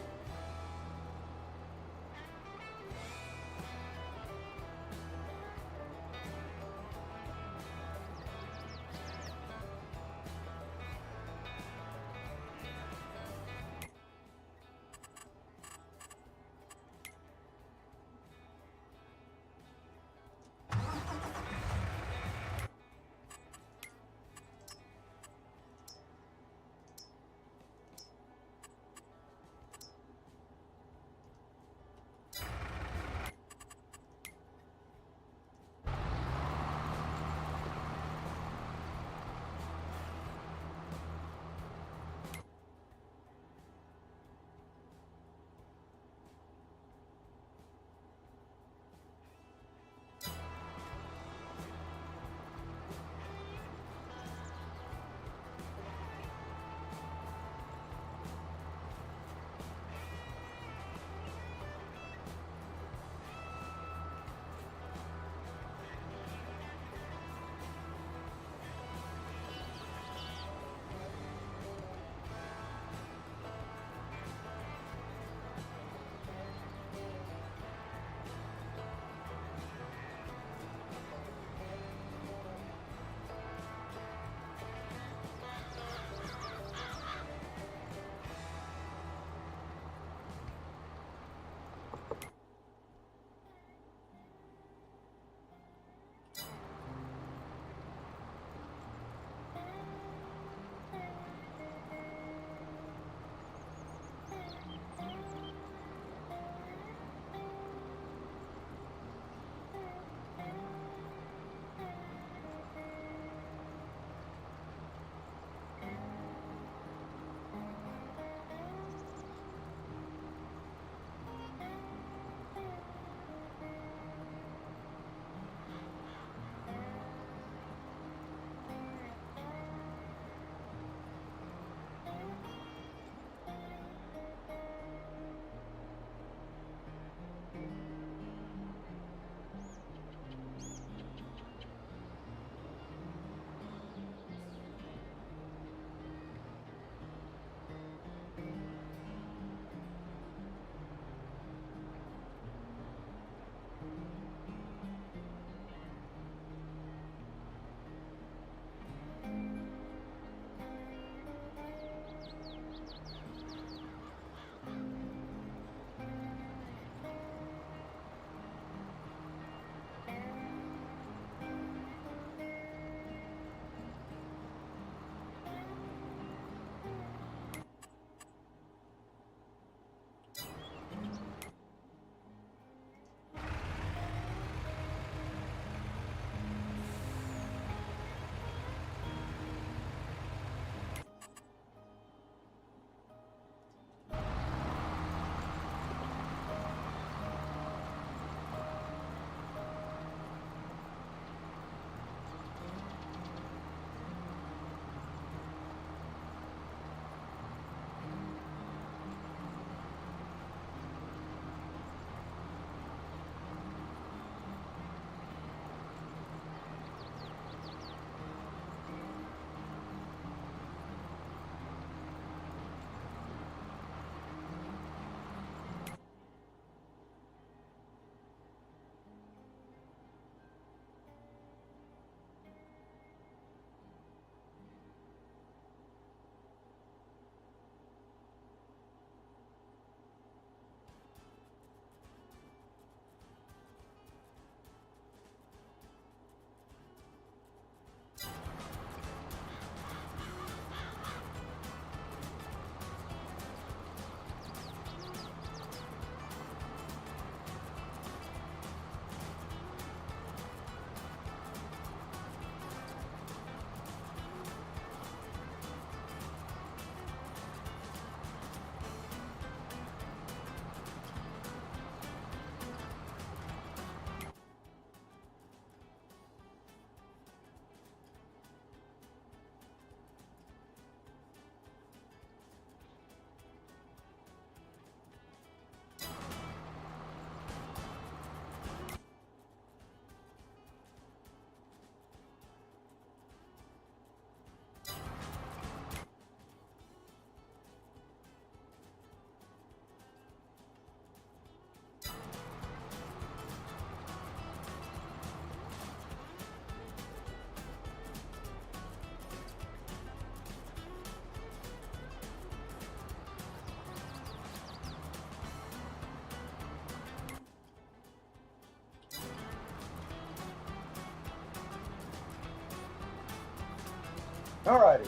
All righty.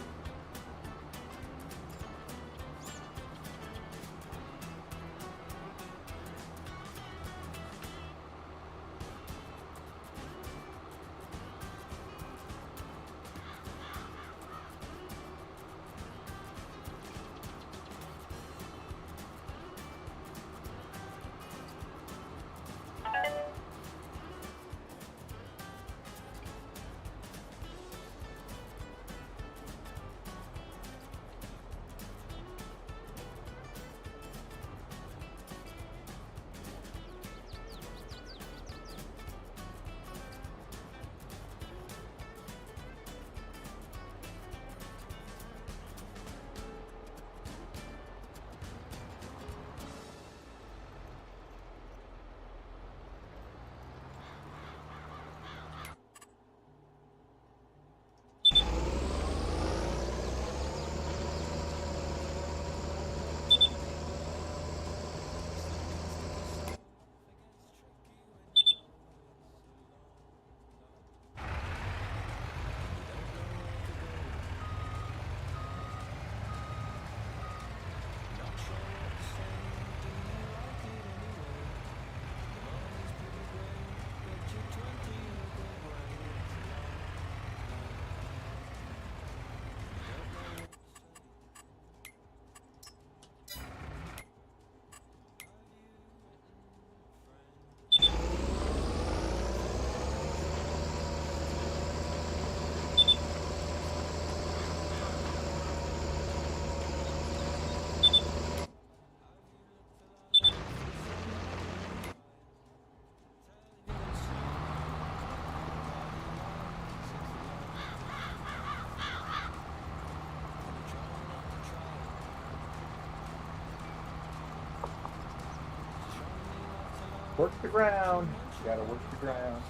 Work the ground. You gotta work the ground.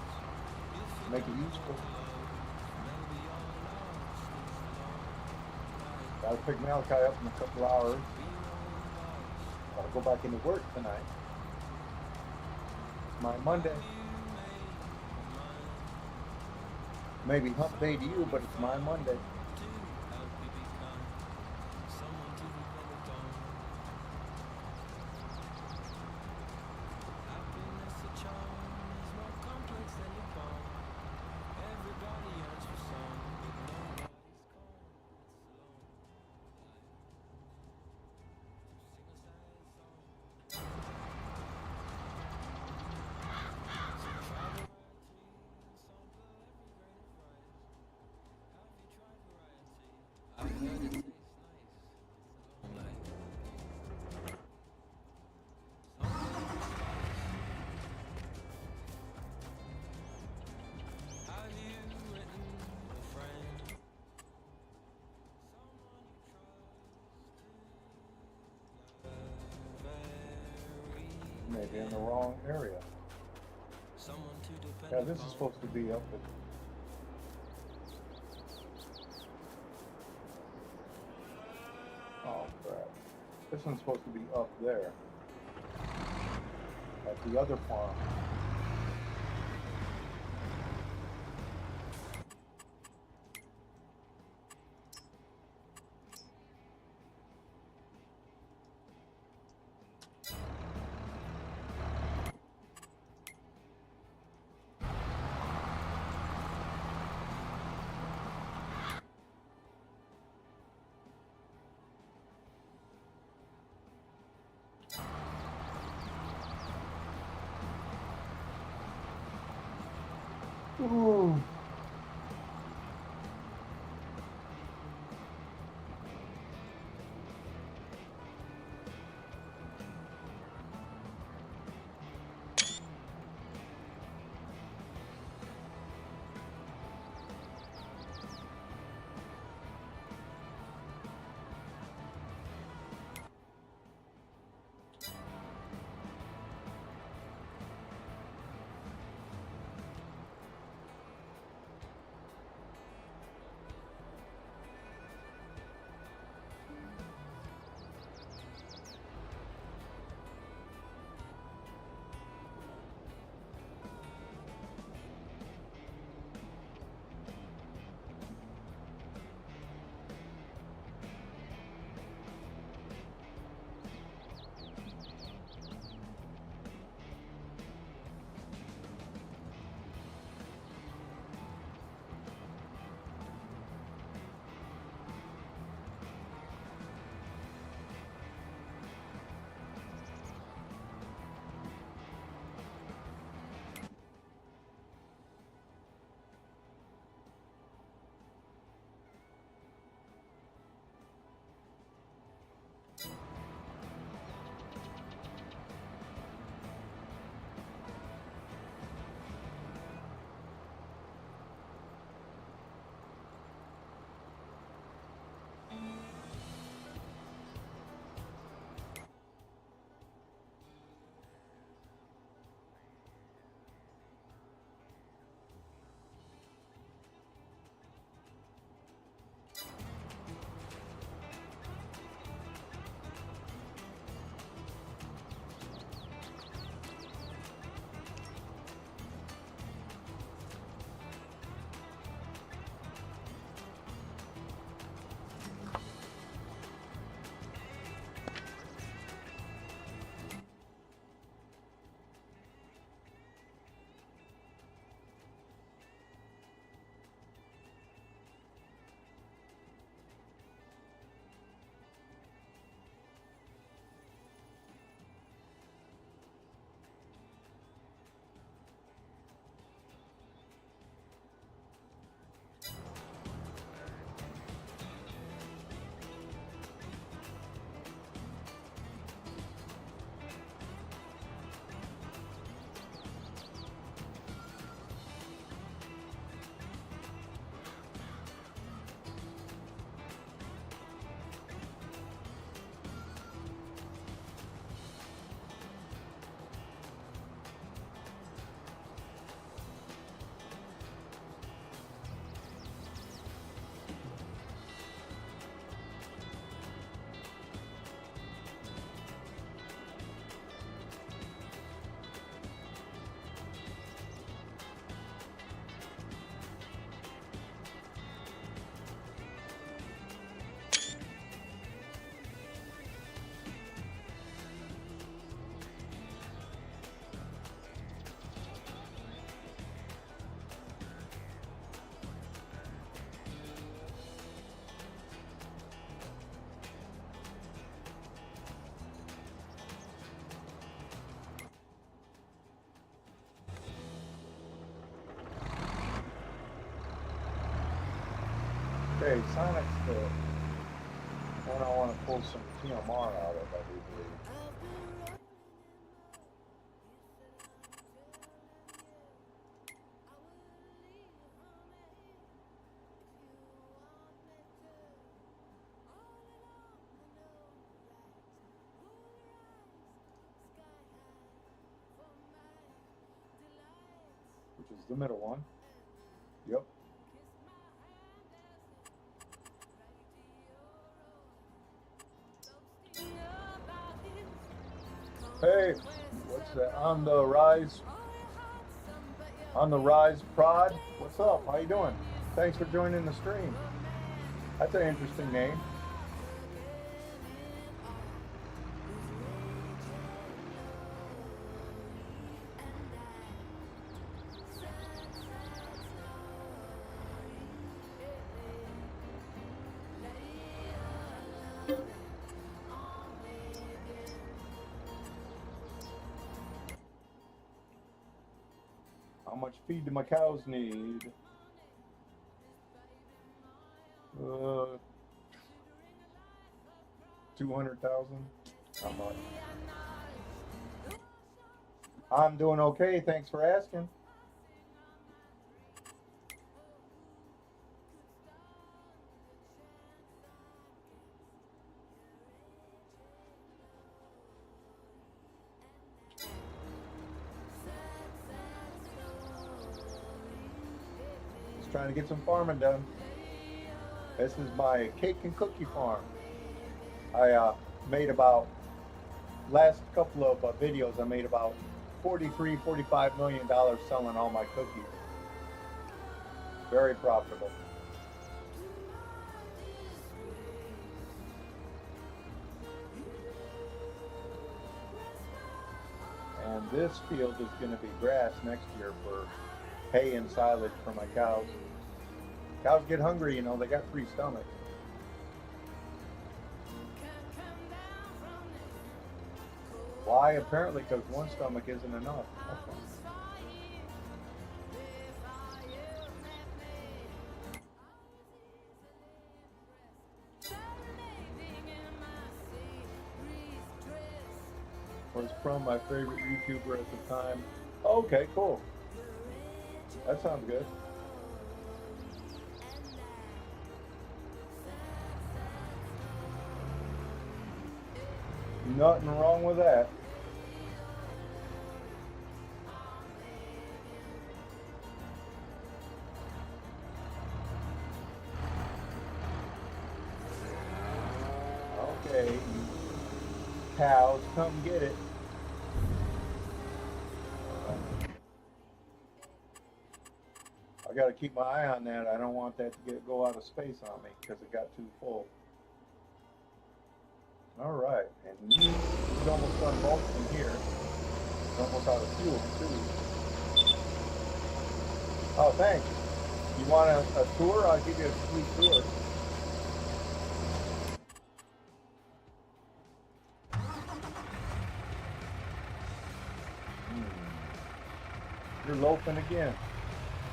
Make it useful. Gotta pick Malachi up in a couple hours. Gotta go back into work tonight. It's my Monday. Maybe hump day to you, but it's my Monday. Maybe in the wrong area. Yeah, this is supposed to be up at... Oh crap. This one's supposed to be up there. At the other farm. Ooh. Okay, Sonic's the one I want to pull some TMR out of, I do believe. Which is the middle one. Yep. Hey, what's that? On the rise. On the rise, Prod. What's up? How you doing? Thanks for joining the stream. That's an interesting name. How much feed do my cows need? 200,000. How much? I'm doing okay. Thanks for asking. Just trying to get some farming done. This is my cake and cookie farm. I made about, last couple of videos, I made about $45 million selling all my cookies. Very profitable. And this field is going to be grass next year for hay and silage for my cows. Cows get hungry, you know, they got 3 stomachs. Why? Apparently because 1 stomach isn't enough. Was from my favorite YouTuber at the time. Okay, cool. That sounds good. Nothing wrong with that. Okay, cows, come get it. I got to keep my eye on that. I don't want that to go out of space on me because it got too full. All right, and he's almost done mulching here. He's almost out of fuel too. Oh, thanks. You want a tour? I'll give you a sweet tour. You're loafing again.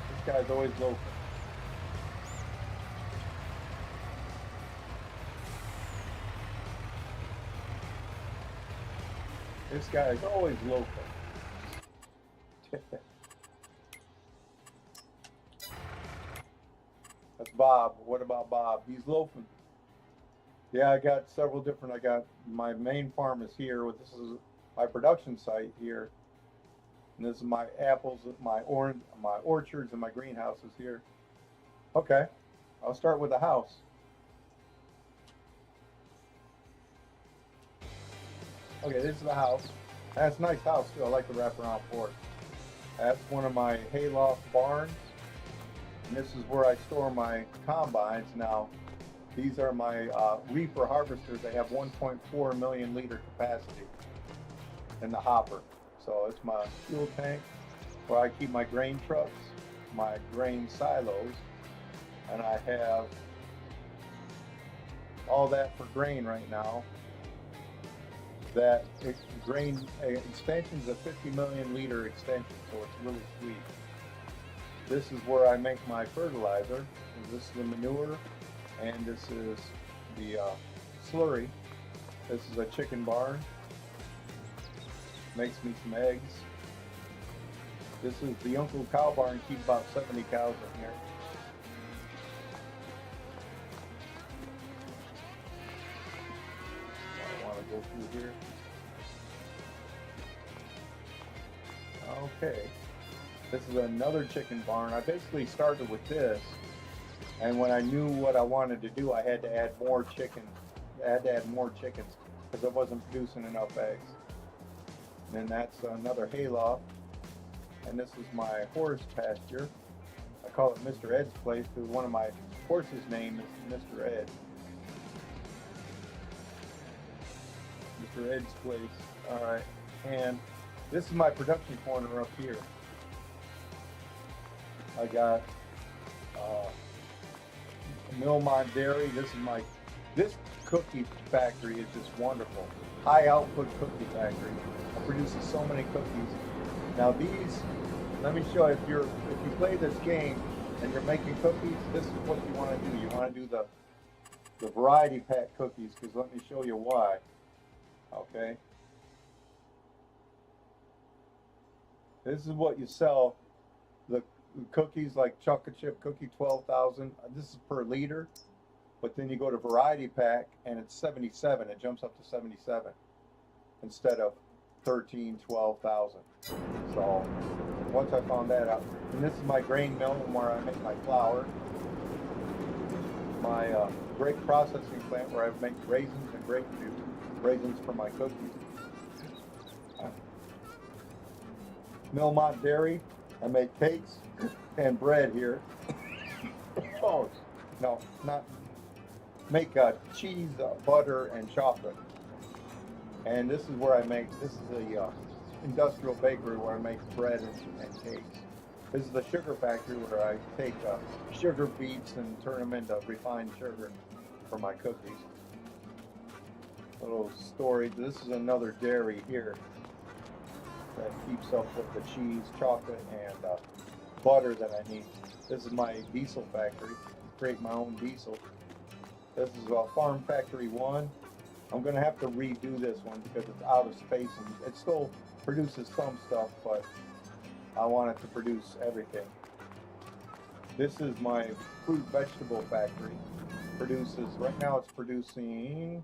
This guy's always loafing. This guy's always loafing. That's Bob. What about Bob? He's loafing. Yeah, I got several different. I got my main farm is here. This is my production site here. And this is my apples, my orchards, and my greenhouses here. Okay, I'll start with the house. Okay, this is the house. That's a nice house too. I like the wraparound porch. That's one of my hayloft barns. And this is where I store my combines. Now, these are my reefer harvesters. They have 1.4 million liter capacity in the hopper. So it's my fuel tank where I keep my grain trucks, my grain silos, and I have all that for grain right now. That grain extension is a 50 million liter extension, so it's really sweet. This is where I make my fertilizer. This is the manure. And this is the slurry. This is a chicken barn. Makes me some eggs. This is the Uncle Cow barn. Keep about 70 cows in here. I want to go through here. Okay. This is another chicken barn. I basically started with this, and when I knew what I wanted to do, I had to add more chickens. I had to add more chickens because I wasn't producing enough eggs. And then that's another hayloft. And this is my horse pasture. I call it Mr. Ed's place because one of my horses' name is Mr. Ed. Mr. Ed's place. All right. And this is my production corner up here. I got Millmont Dairy. This cookie factory is just wonderful. High output cookie factory. It produces so many cookies. Now these, let me show you, if you play this game and you're making cookies, this is what you want to do. You want to do the variety pack cookies, because let me show you why. Okay. This is what you sell. The cookies like chocolate chip cookie, 12,000. This is per liter. But then you go to variety pack and it's 77. It jumps up to 77 instead of 13, 12,000. So once I found that out, and this is my grain mill where I make my flour, my grape processing plant where I make raisins and grape juice, raisins for my cookies. Millmont Dairy, I make cakes and bread here. Oh, no, not make cheese, butter, and chocolate. And this is where I make, this is the industrial bakery where I make bread and cakes. This is the sugar factory where I take sugar beets and turn them into refined sugar for my cookies. Little storage. This is another dairy here that keeps up with the cheese, chocolate, and butter that I need. This is my diesel factory. Create my own diesel. This is Farm Factory 1. I'm going to have to redo this one because it's out of space and it still produces some stuff, but I want it to produce everything. This is my fruit vegetable factory. Produces, right now it's producing,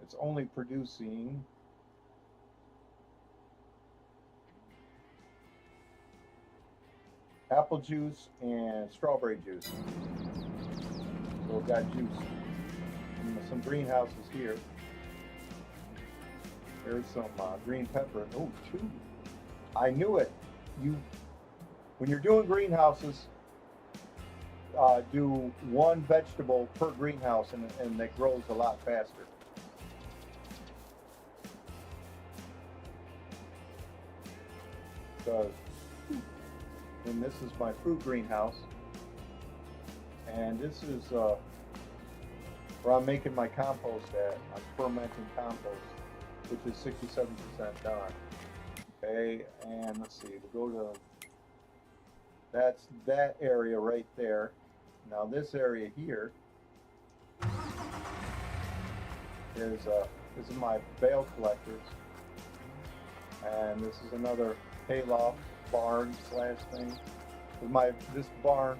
it's only producing apple juice and strawberry juice. So we've got juice. And some greenhouses here. There's some green pepper. Oh, 2. I knew it. When you're doing greenhouses, do 1 vegetable per greenhouse, and it grows a lot faster. And this is my fruit greenhouse, and this is where I'm making my compost at. I'm fermenting compost, which is 67% done. Okay, and let's see, we'll go to, that's that area right there. Now this area here is this is my bale collectors, and this is another hayloft barn slash thing. This barn,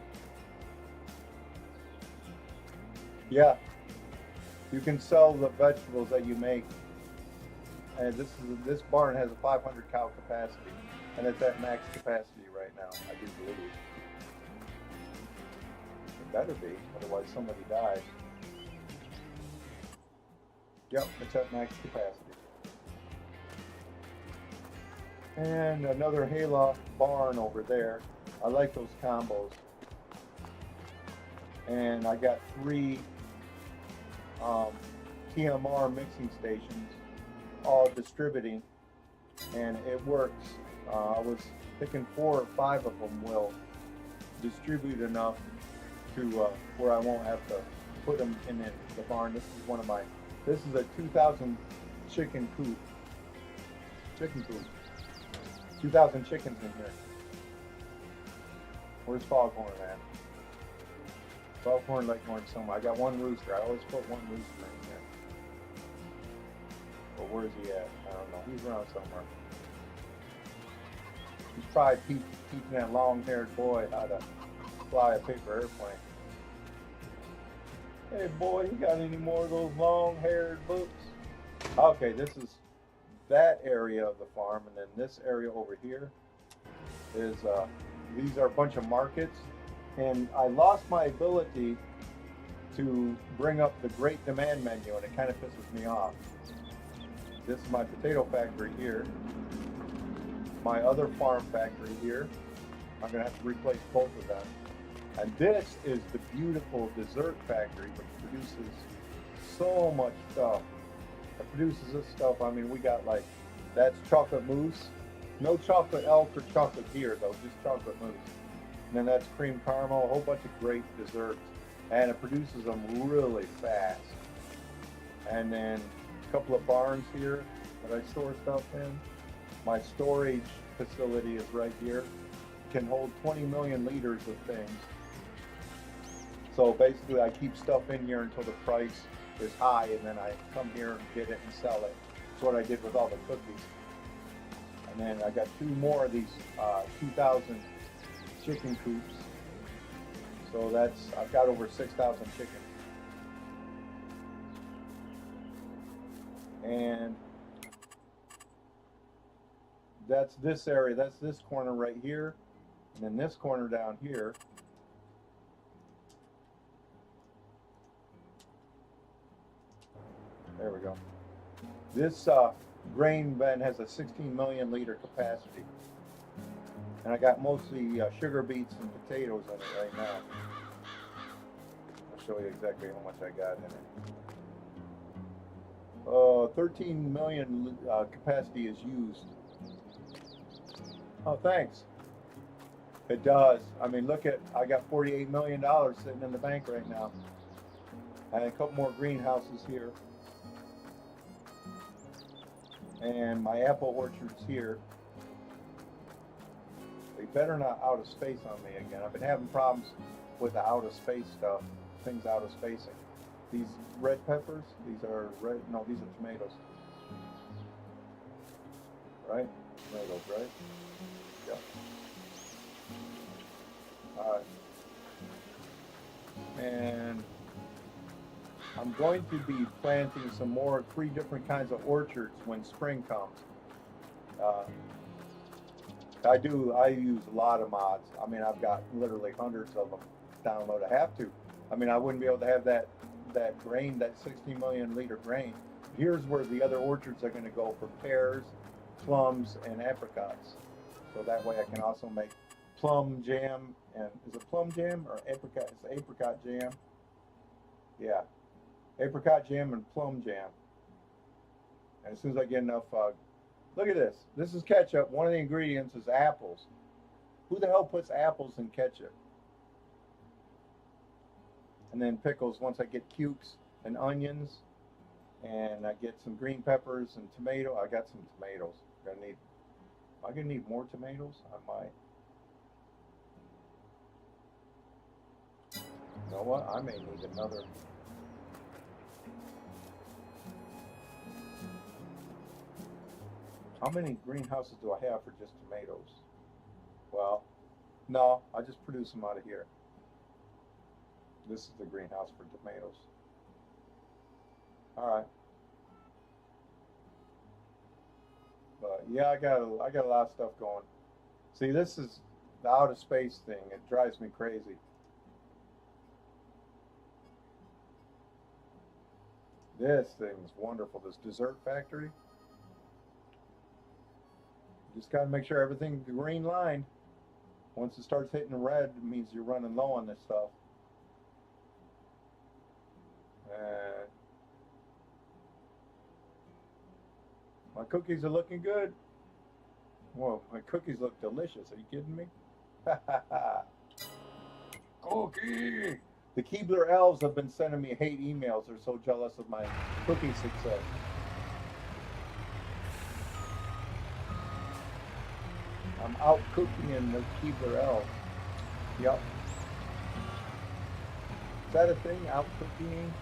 yeah, you can sell the vegetables that you make. And this barn has a 500 cow capacity, and it's at max capacity right now, I do believe. It better be, otherwise somebody dies. Yep, it's at max capacity. And another hayloft barn over there. I like those combos. And I got 3 TMR mixing stations, all distributing, and it works. I was thinking 4 or 5 of them will distribute enough to where I won't have to put them in the barn. This is a 2,000 chicken coop. 2,000 chickens in here. Where's Foghorn at? Foghorn Leghorn somewhere. I got one rooster. I always put one rooster in here. But where's he at? I don't know. He's around somewhere. He's probably teaching that long-haired boy how to fly a paper airplane. Hey boy, you got any more of those long-haired books? Okay, this is that area of the farm, and then this area over here is these are a bunch of markets, and I lost my ability to bring up the great demand menu, and it kind of pisses me off. This is my potato factory here, my other farm factory here. I'm gonna have to replace both of them. And this is the beautiful dessert factory, which produces so much stuff. It produces this stuff. I mean, we got like, that's chocolate mousse. No chocolate elk or chocolate deer though, just chocolate mousse. And then that's cream caramel, a whole bunch of great desserts. And it produces them really fast. And then a couple of barns here that I store stuff in. My storage facility is right here. Can hold 20 million liters of things. So basically I keep stuff in here until the price is high, and then I come here and get it and sell it. That's what I did with all the cookies. And then I got two more of these 2,000 chicken coops. So that's, I've got over 6,000 chickens. And that's this area, that's this corner right here. And then this corner down here. There we go. This grain bin has a 16 million liter capacity. And I got mostly sugar beets and potatoes in it right now. I'll show you exactly how much I got in it. 13 million capacity is used. Oh, thanks. It does. I mean, look at, I got $48 million sitting in the bank right now. And a couple more greenhouses here. And my apple orchard's here. They better not out of space on me again. I've been having problems with the out of space stuff, things out of spacing. These red peppers, these are red, no, these are tomatoes. Right? Tomatoes, right? Yeah. Alright. And I'm going to be planting some more 3 different kinds of orchards when spring comes. I use a lot of mods. I mean, I've got literally hundreds of them downloaded. I have to. I mean, I wouldn't be able to have that grain, that 60 million liter grain. Here's where the other orchards are going to go for pears, plums, and apricots. So that way I can also make plum jam, and is it plum jam or apricot? It's apricot jam. Yeah. Apricot jam and plum jam. And as soon as I get enough, look at this. This is ketchup. One of the ingredients is apples. Who the hell puts apples in ketchup? And then pickles once I get cukes and onions. And I get some green peppers and tomato. I got some tomatoes. Am I gonna need more tomatoes? I might. You know what? I may need another. How many greenhouses do I have for just tomatoes? Well, no, I just produce them out of here. This is the greenhouse for tomatoes. All right. But yeah, I got a lot of stuff going. See, this is the out of space thing. It drives me crazy. This thing's wonderful. This dessert factory. Just got to make sure everything's green line. Once it starts hitting red, it means you're running low on this stuff. And my cookies are looking good. Whoa, my cookies look delicious. Are you kidding me? Cookie! The Keebler elves have been sending me hate emails. They're so jealous of my cookie success. I'm out cooking the Keebler elves. Yep. Is that a thing? Out cooking?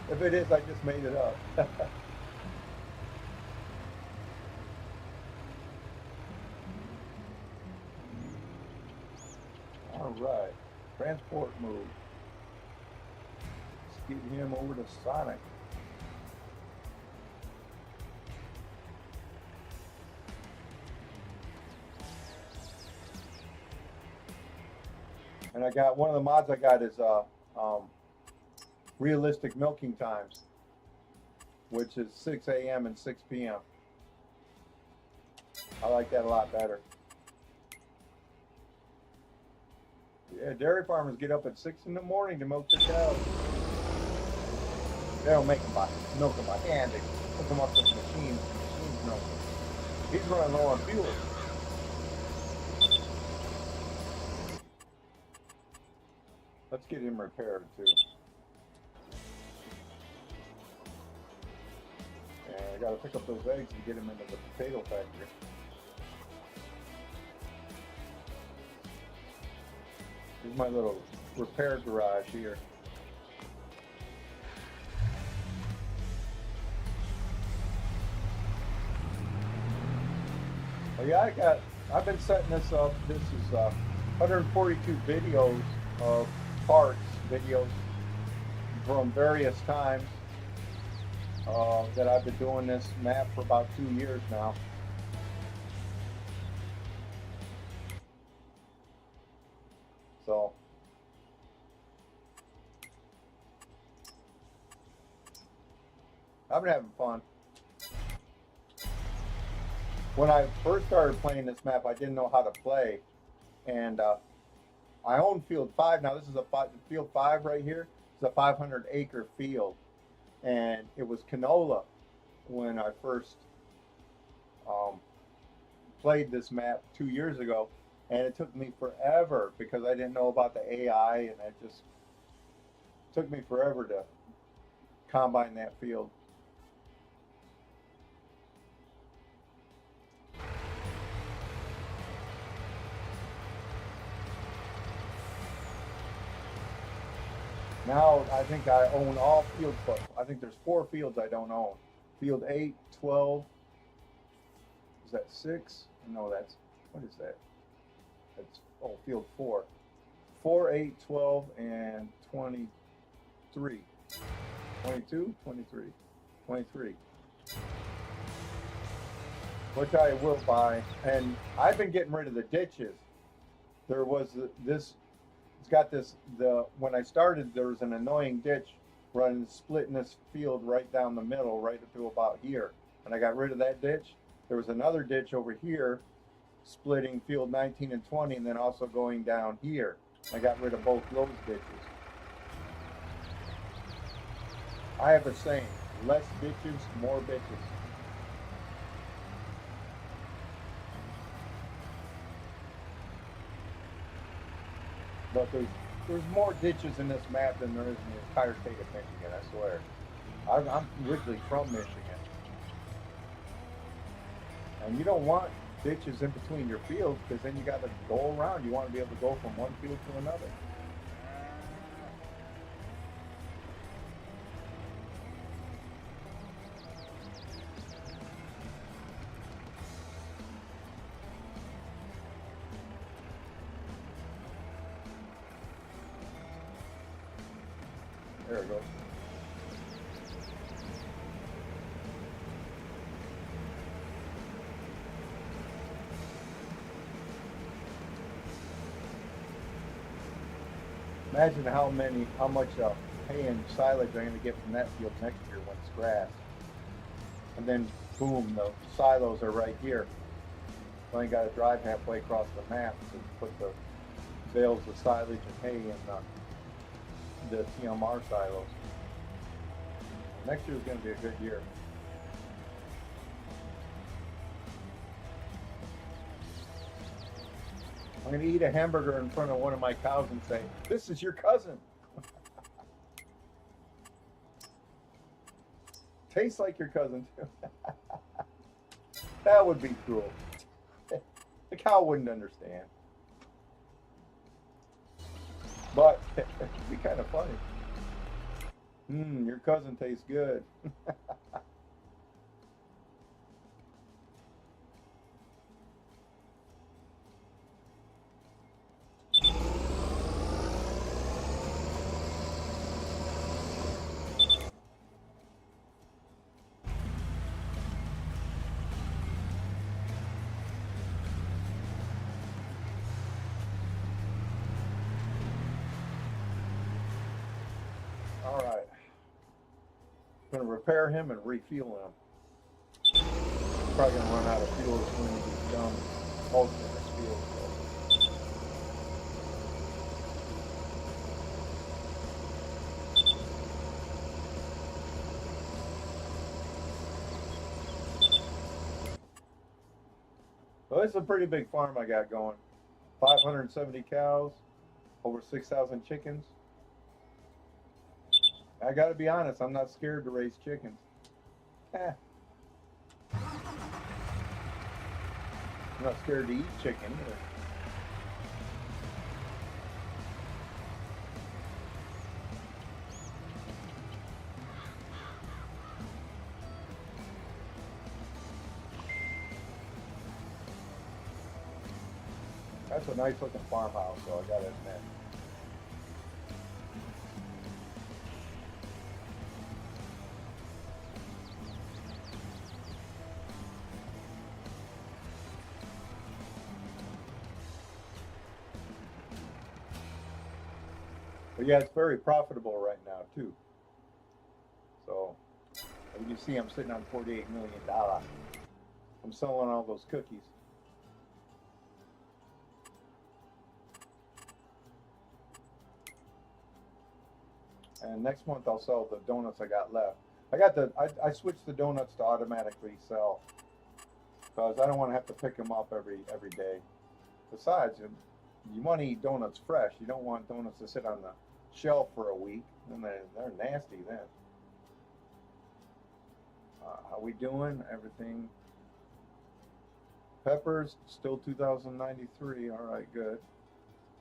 If it is, I just made it up. All right. Transport move. Let's get him over to Sonic. And I got one of the mods I got is realistic milking times, which is 6 a.m. and 6 p.m. I like that a lot better. Yeah, dairy farmers get up at 6 in the morning to milk their cows. They don't make them by milk them by hand. They hook them up to the machines. The machines milk them. He's running low on fuel. Let's get him repaired too. And I got to pick up those eggs and get them into the potato factory. Here's my little repair garage here. Well, yeah, I've been setting this up. This is 142 videos of parts, videos from various times that I've been doing this map for about 2 years now. So I've been having fun. When I first started playing this map, I didn't know how to play, and I own Field 5 now. This is Field 5 right here. It's a 500-acre field, and it was canola when I first played this map 2 years ago, and it took me forever because I didn't know about the AI, and it just took me forever to combine that field. Now I think I own all fields, but I think there's 4 fields I don't own. Field 8, 12, is that 6? No, what is that? That's, field 4. 4, 8, 12, and 23. 22, 23, 23. Which I will buy. And I've been getting rid of the ditches. There was this, it's got this, when I started, there was an annoying ditch splitting this field right down the middle, right up to about here. And I got rid of that ditch. There was another ditch over here splitting field 19 and 20, and then also going down here. I got rid of both those ditches. I have a saying, less ditches, more bitches. But there's more ditches in this map than there is in the entire state of Michigan, I swear. I'm originally from Michigan. And you don't want ditches in between your fields because then you got to go around. You want to be able to go from one field to another. There it goes. Imagine how much hay and silage I'm going to get from that field next year when it's grass. And then, boom, the silos are right here. So I ain't got to drive halfway across the map to put the bales of silage and hay in the TMR silos. Next year is going to be a good year. I'm going to eat a hamburger in front of one of my cows and say, "This is your cousin." Tastes like your cousin too. That would be cruel. The cow wouldn't understand. but it'd be kind of funny. Your cousin tastes good. All right. Gonna repair him and refuel him. Probably gonna run out of fuel as soon as he's done bolting this field. So this is a pretty big farm I got going. 570 cows, over 6,000 chickens. I gotta be honest, I'm not scared to raise chickens. I'm not scared to eat chicken either. That's a nice looking farmhouse, so I gotta admit. But yeah, it's very profitable right now too. So as you see, I'm sitting on $48 million. I'm selling all those cookies. And next month I'll sell the donuts I got left. I switched the donuts to automatically sell because I don't want to have to pick them up every day. Besides, you want to eat donuts fresh. You don't want donuts to sit on the shelf for a week, and they're nasty then. How we doing? Everything. Peppers still 2,093. All right, good.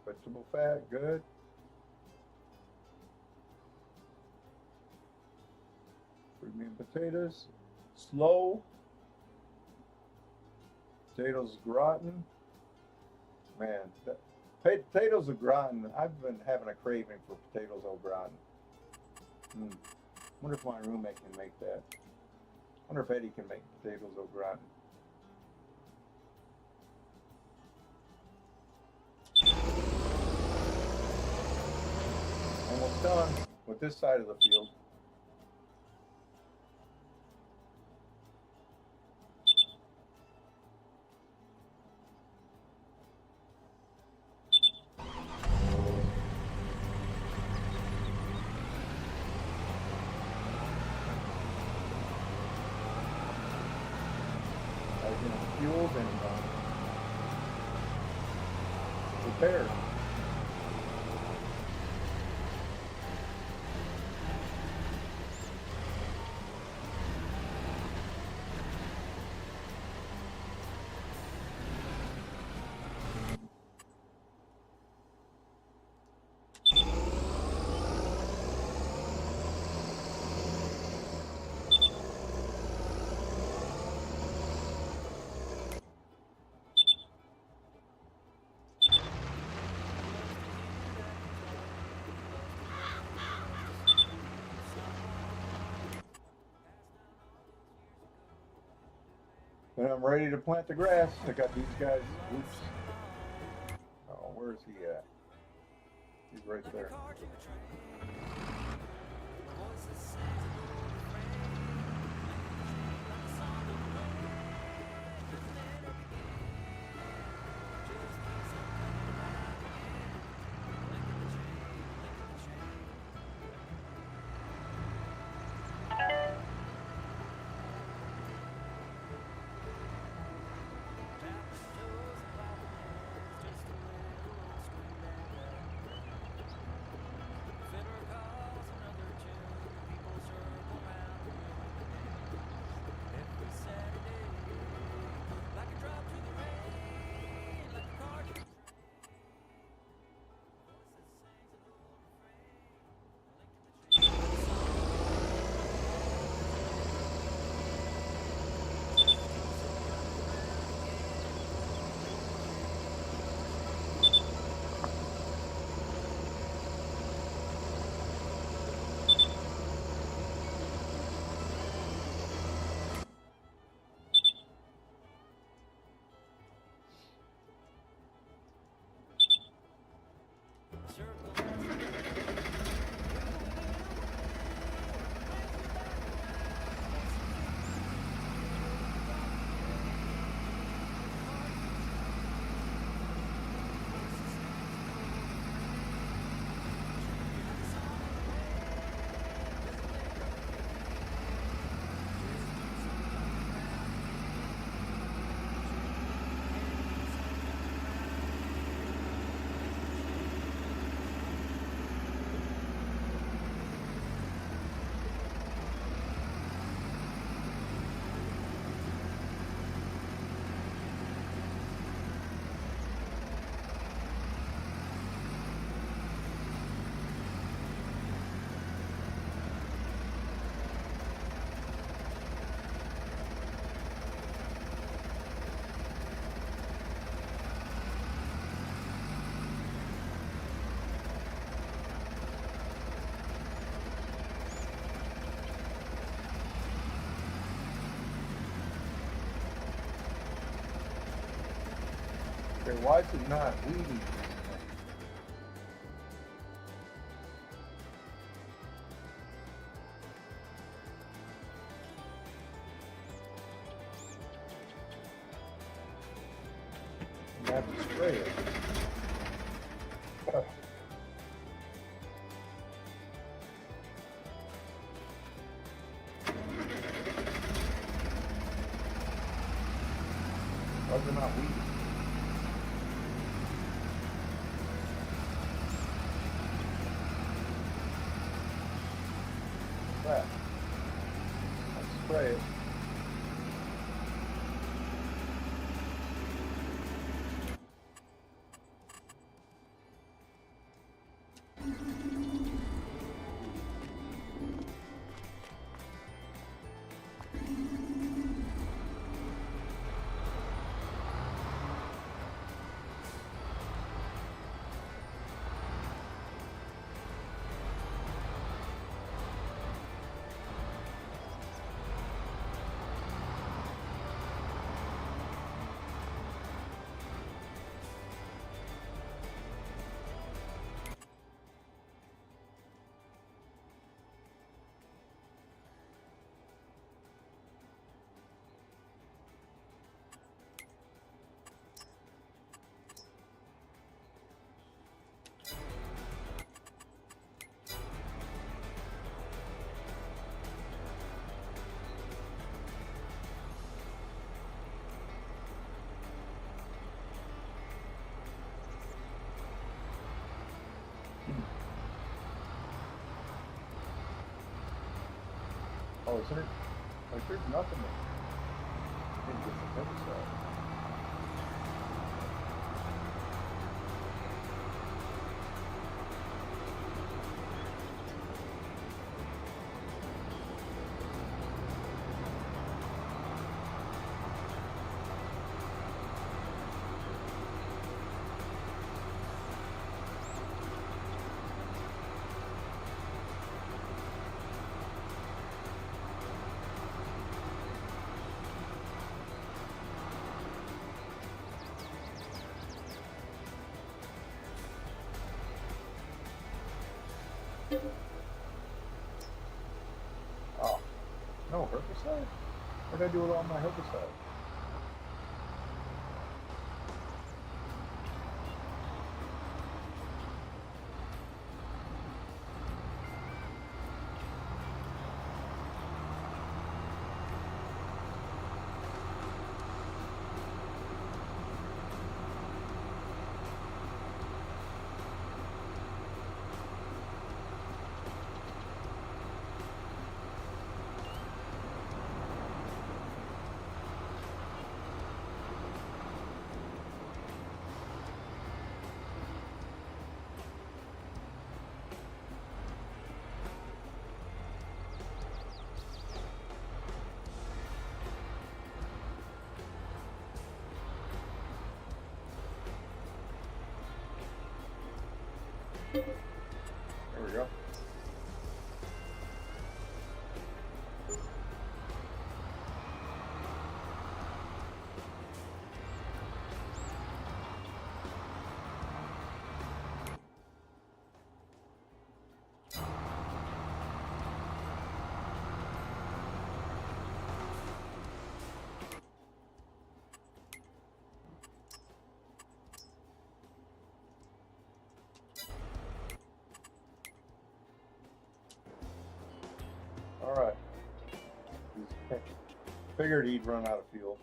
Vegetable fat, good. Premium potatoes, slow. Potatoes gratin. Man, potatoes au gratin. I've been having a craving for potatoes au gratin. Wonder if my roommate can make that. Wonder if Eddie can make potatoes au gratin. Almost done with this side of the field. Fueled and repaired. And I'm ready to plant the grass. I got these guys. Oops. Oh, where's he at? He's right there. Okay, why is it not weeding? You have to spray it. Why is it not weeding? That. Let's spray it. Oh, isn't it? Like, there's nothing in the herbicide. Oh, no herbicide? What did I do with all my herbicide? There we go. All right. Figured he'd run out of fuel.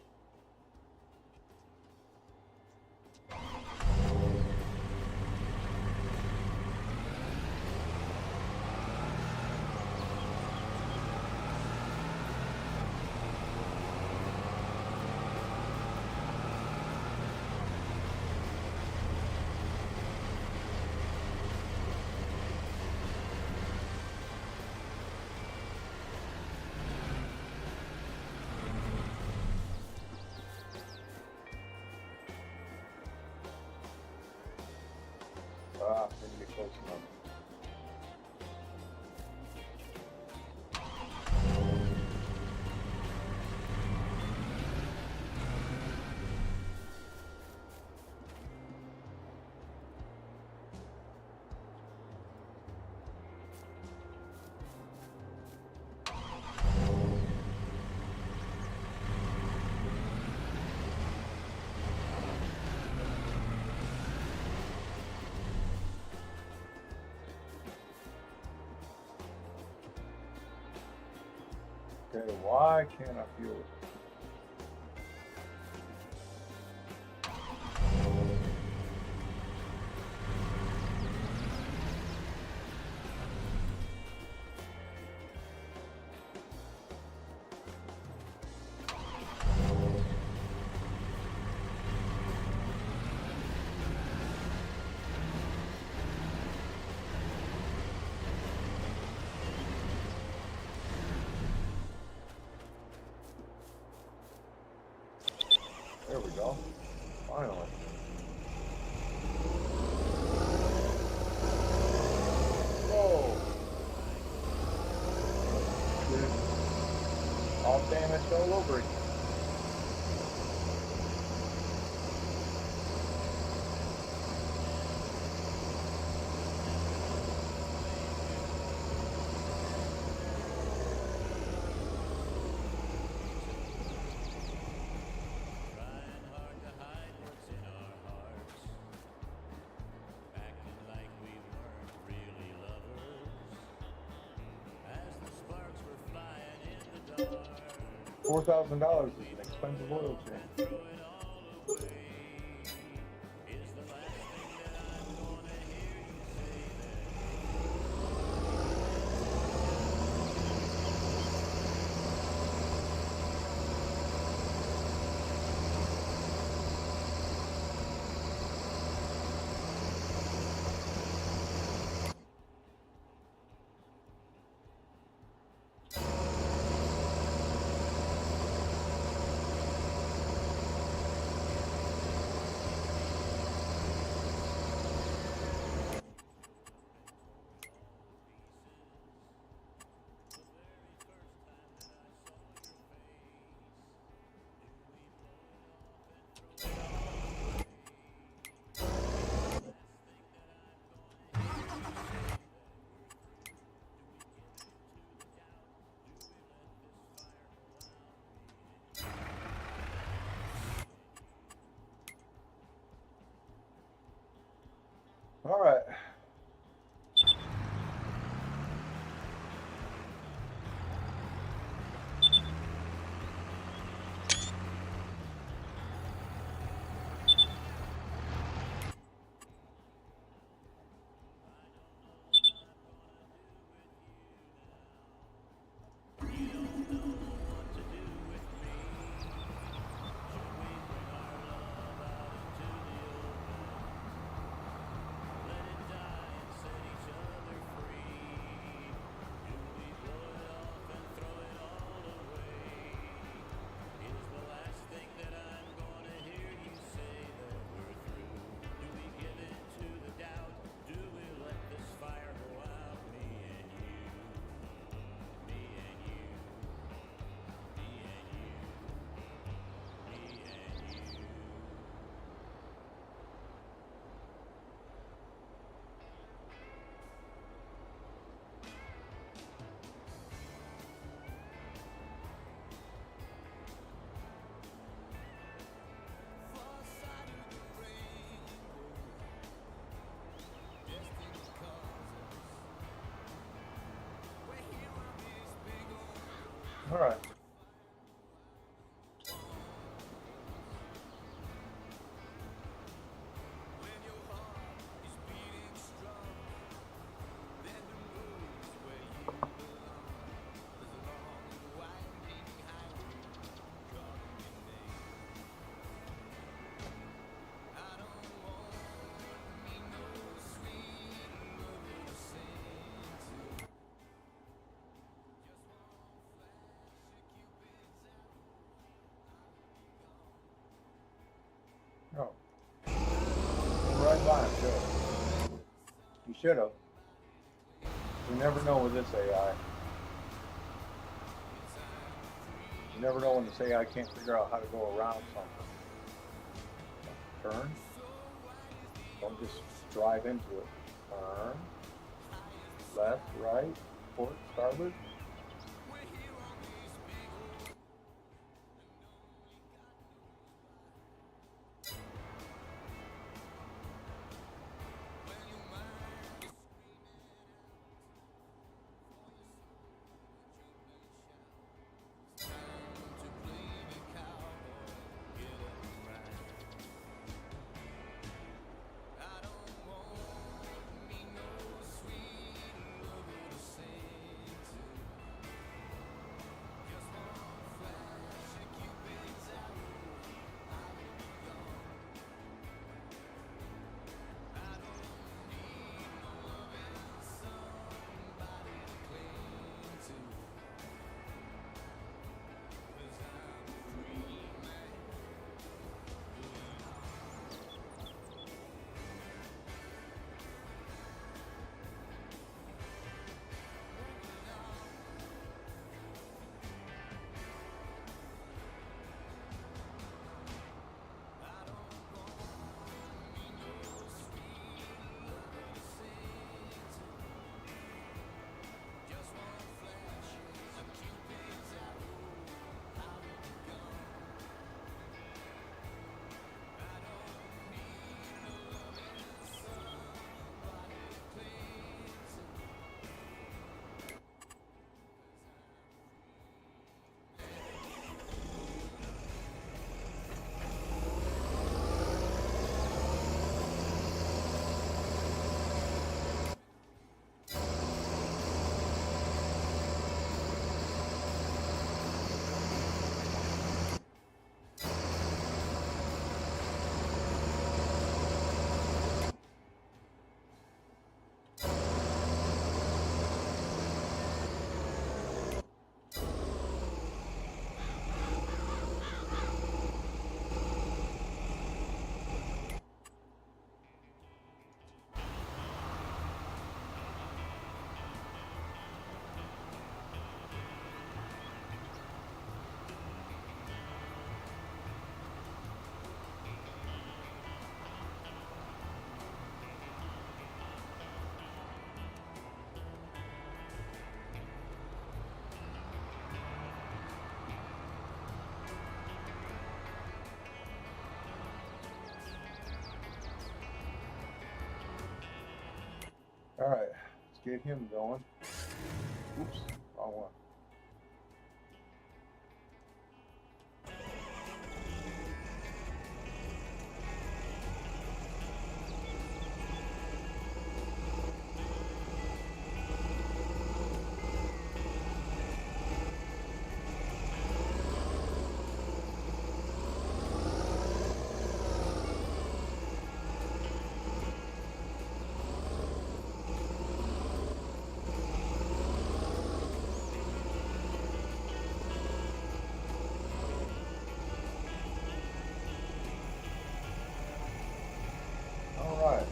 Didn't get close enough. Okay, why can't I feel it? There we go. Finally. Whoa. All damaged all over again. $4,000 is an expensive oil change. All right. All right. No. Right by him, should. You should have. You never know with this AI. You never know when this AI can't figure out how to go around something. Turn. Don't just drive into it. Turn. Left, right, port, starboard. All right, let's get him going. Oops, wrong one. All right.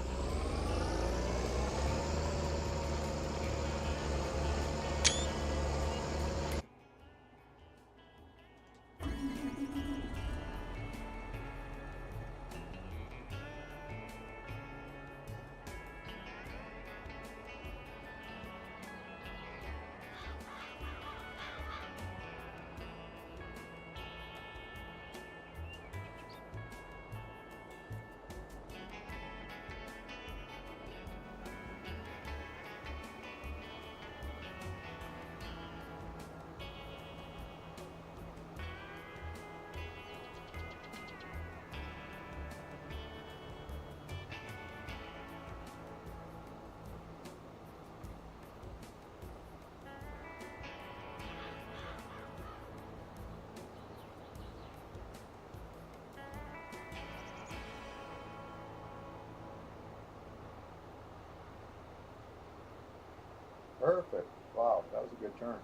Perfect. Wow, that was a good turn.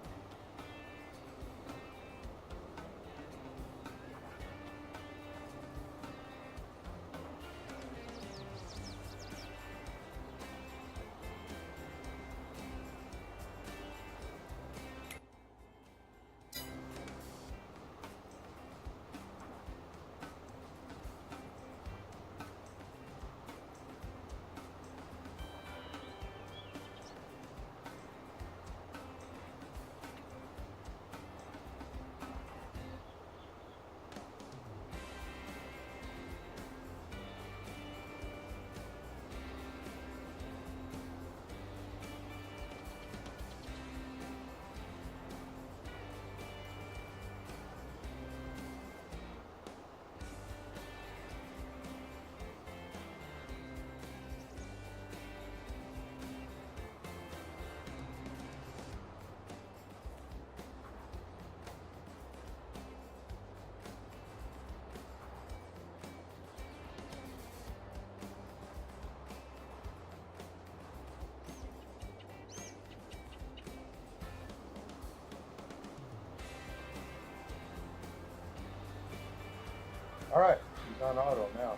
All right, he's on auto now.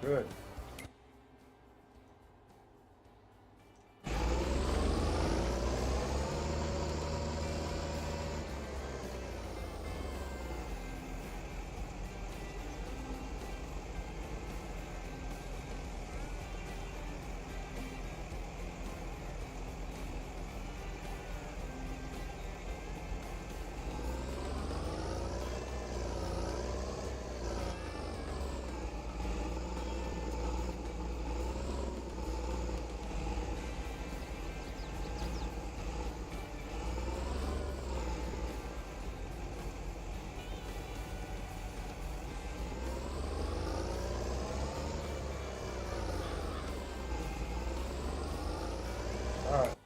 Good. All right.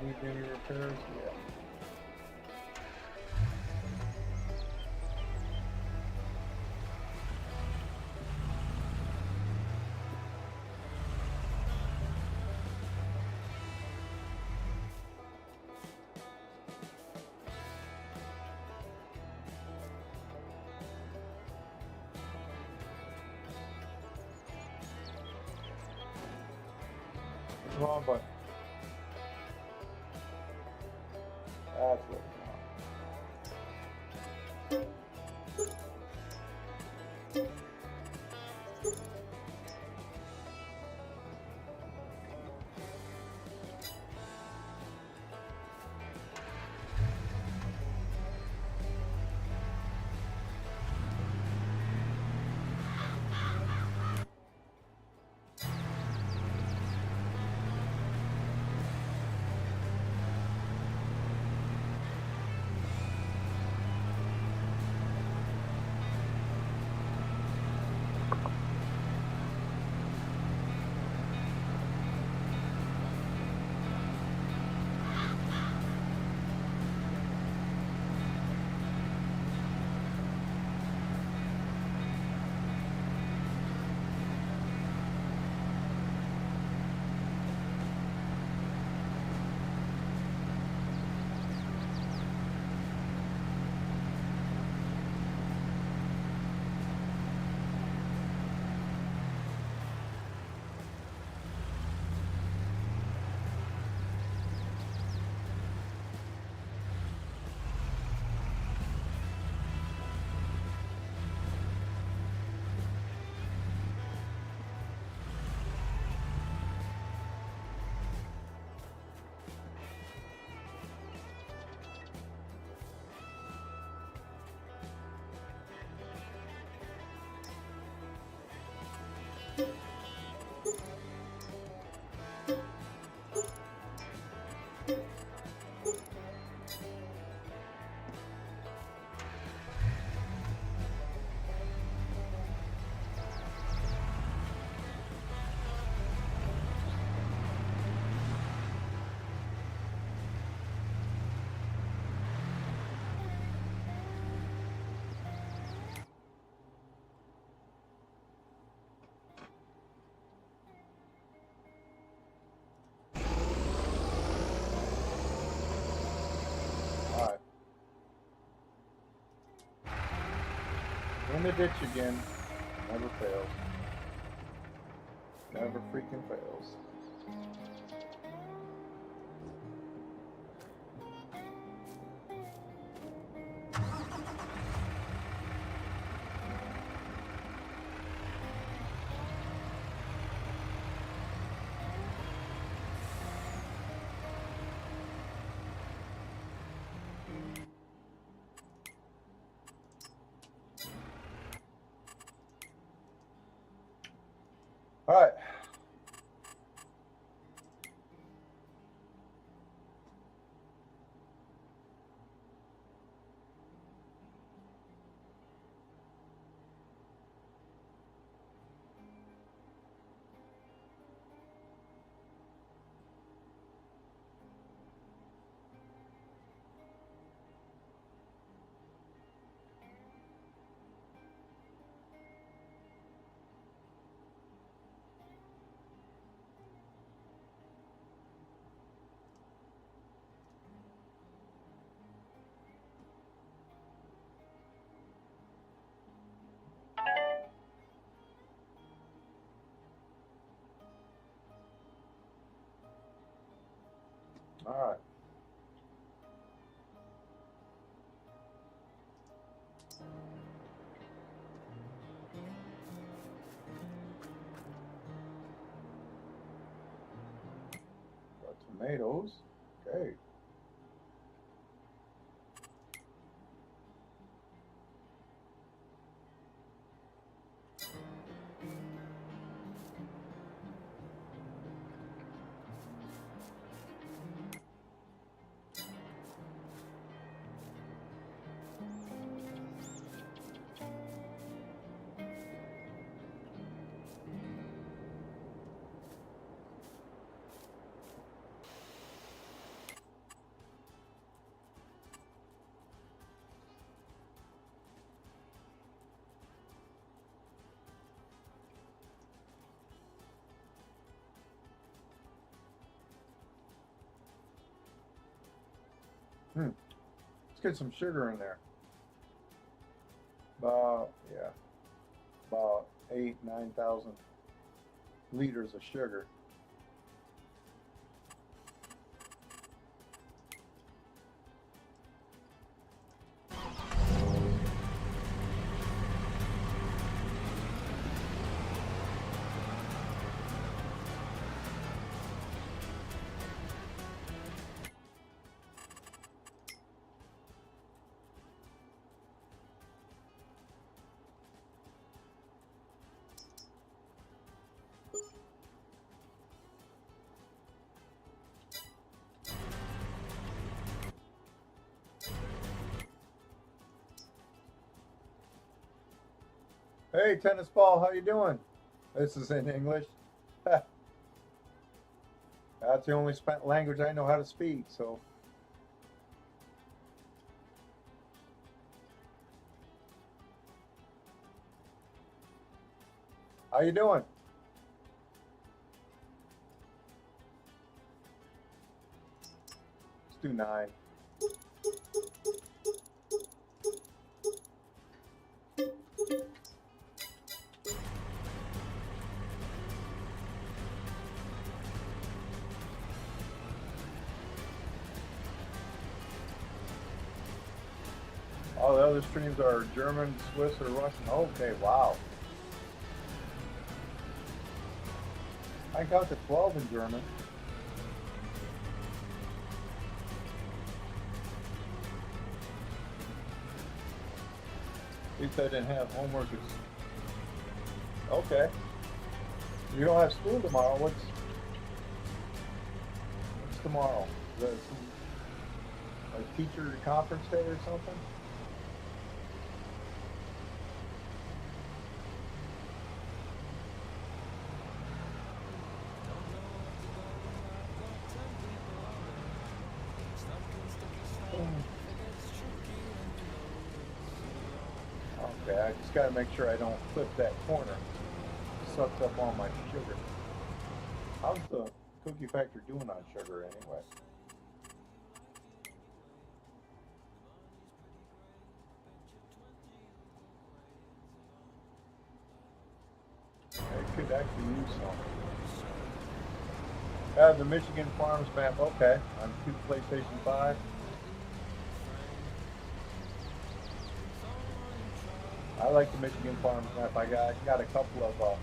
Need any repairs? Yeah. Wrong button. That's what we want. Alright. In the ditch again. Never fails. Never freaking fails. All right. All right. Got tomatoes. Okay. Let's get some sugar in there. Yeah, about 8,000 to 9,000 liters of sugar. Hey, tennis ball, how you doing? This is in English. That's the only language I know how to speak. So, how you doing? Let's do 9. All the other streams are German, Swiss, or Russian. Okay, wow. I got to 12 in German. At least I didn't have homework. Okay. You don't have school tomorrow. What's tomorrow? Is that some, like teacher conference day or something? Okay, I just got to make sure I don't flip that corner. It sucks up all my sugar. How's the cookie factor doing on sugar anyway? I could actually use some. The Michigan Farms map, okay, on PlayStation 5. I like the Michigan Farms map. I got a couple of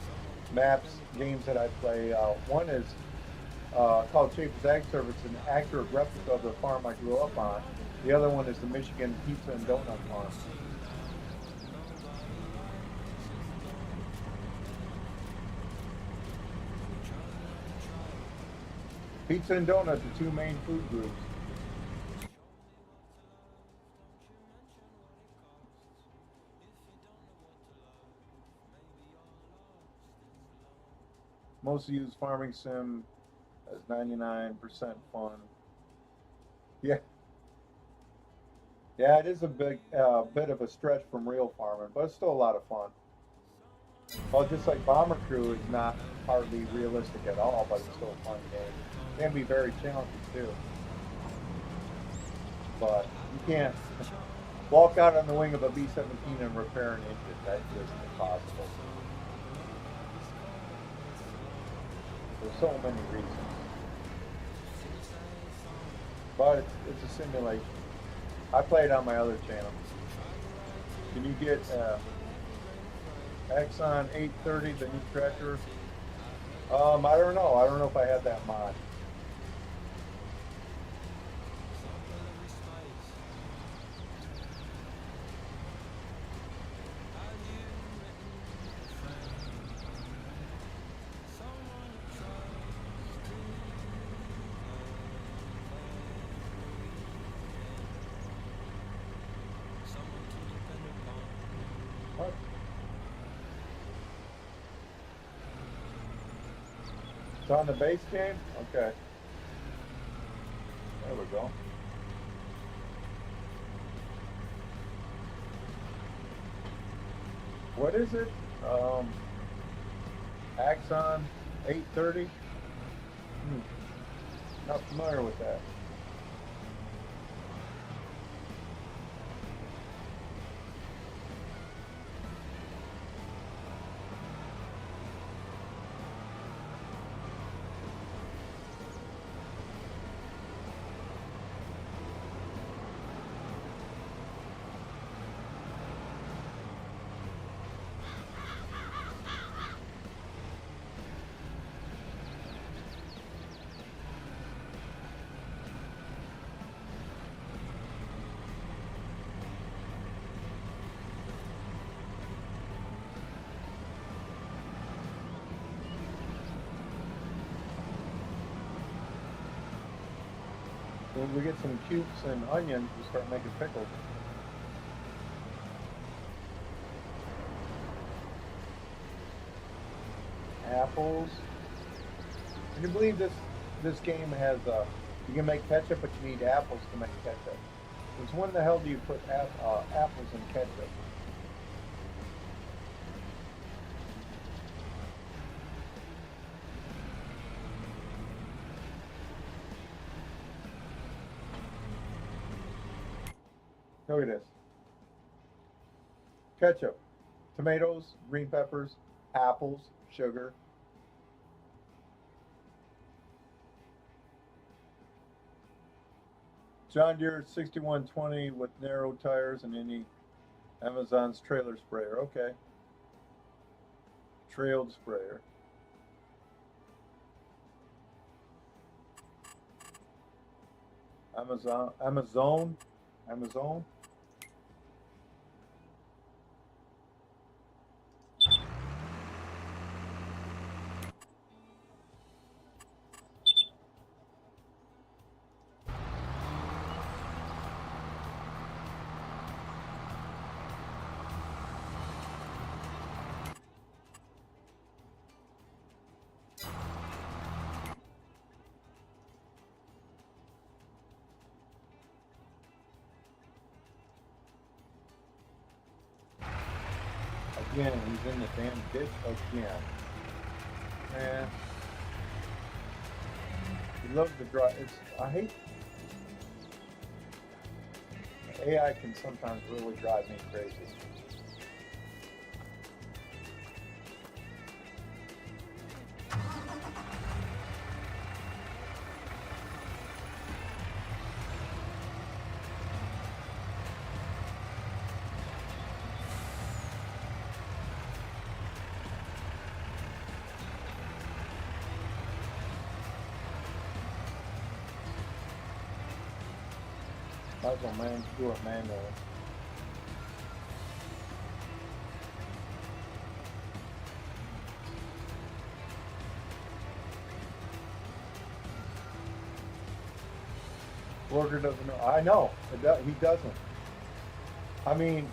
maps, games that I play. One is called Schaefer's Ag Service, an accurate replica of the farm I grew up on. The other one is the Michigan Pizza and Donut Farm. Pizza and donut, the two main food groups. Mostly use Farming Sim as 99% fun. Yeah, yeah, it is a bit of a stretch from real farming, but it's still a lot of fun. Well, just like Bomber Crew is not hardly realistic at all, but it's still a fun game. It can be very challenging too, but you can't walk out on the wing of a B-17 and repair an engine. That's just impossible. For so many reasons. But it's a simulation. I play it on my other channel. Can you get Exxon 830, the new tractor? I don't know. I don't know if I had that mod. What? It's on the base game? Okay. There we go. What is it? Axon 830? Not familiar with that. When we get some cubes and onions, we start making pickles. apples. Can you believe this game has you can make ketchup, but you need apples to make ketchup. Since when the hell do you put apples in ketchup? Look at this. Ketchup, tomatoes, green peppers, apples, sugar. John Deere 6120 with narrow tires and any Amazon's trailer sprayer. Okay. Trailed sprayer. Amazon. Again, he's in the damn ditch again. Man, he loves to drive. I hate AI can sometimes really drive me crazy. Might as well do it manually. Worker doesn't know. I know. He doesn't. I mean,